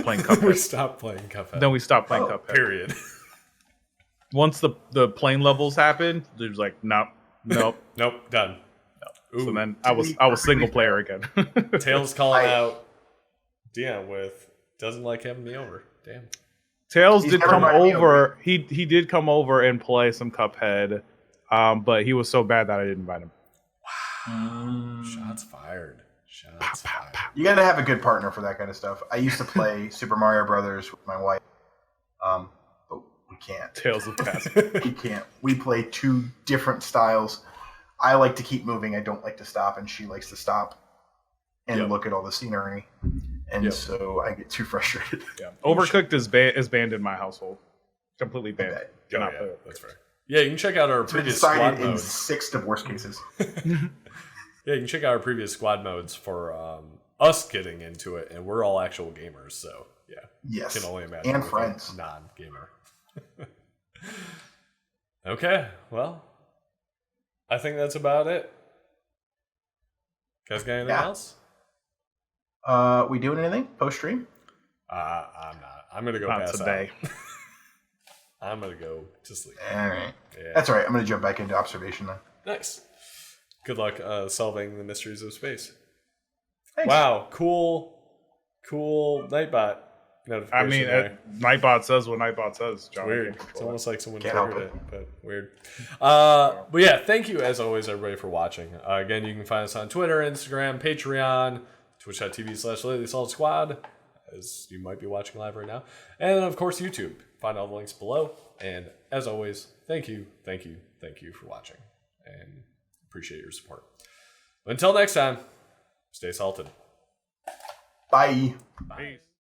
playing Cuphead. We stopped playing Cuphead. Then we stopped playing Cuphead. Period. Once the plane levels happened, there's like nope, done. No. So then I was single player again. Tails calling out Deion with doesn't like having me over. Damn. Tails did come over. He did come over and play some Cuphead, but he was so bad that I didn't invite him. Wow. Shots fired. You got to have a good partner for that kind of stuff. I used to play Super Mario Brothers with my wife, but we can't. Tales of Past. We can't. We play two different styles. I like to keep moving. I don't like to stop, and she likes to stop and look at all the scenery. And so I get too frustrated. Yeah. Overcooked is banned in my household. Completely banned. Cannot play it. That's fair. Yeah, you can check out our previous squad modes. 6 divorce cases. Yeah, you can check out our previous squad modes for us getting into it, and we're all actual gamers, so yeah. Yes. You can only imagine. And friends. Non-gamer. Okay, well, I think that's about it. Guys got anything else? We doing anything post-stream? I'm not. I'm going to go pass today. Out. I'm going to go to sleep. All right. Yeah. That's all right. I'm going to jump back into observation then. Nice. Good luck solving the mysteries of space. Thanks. Wow, cool Nightbot notification. I mean, Nightbot says what Nightbot says. John, weird. It's almost like someone triggered it, but weird. But yeah, thank you as always, everybody, for watching. Again, you can find us on Twitter, Instagram, Patreon, twitch.tv/LatelySolidSquad. as you might be watching live right now. And of course, YouTube. Find all the links below. And as always, thank you for watching. And appreciate your support. Until next time, stay salted. Bye. Peace.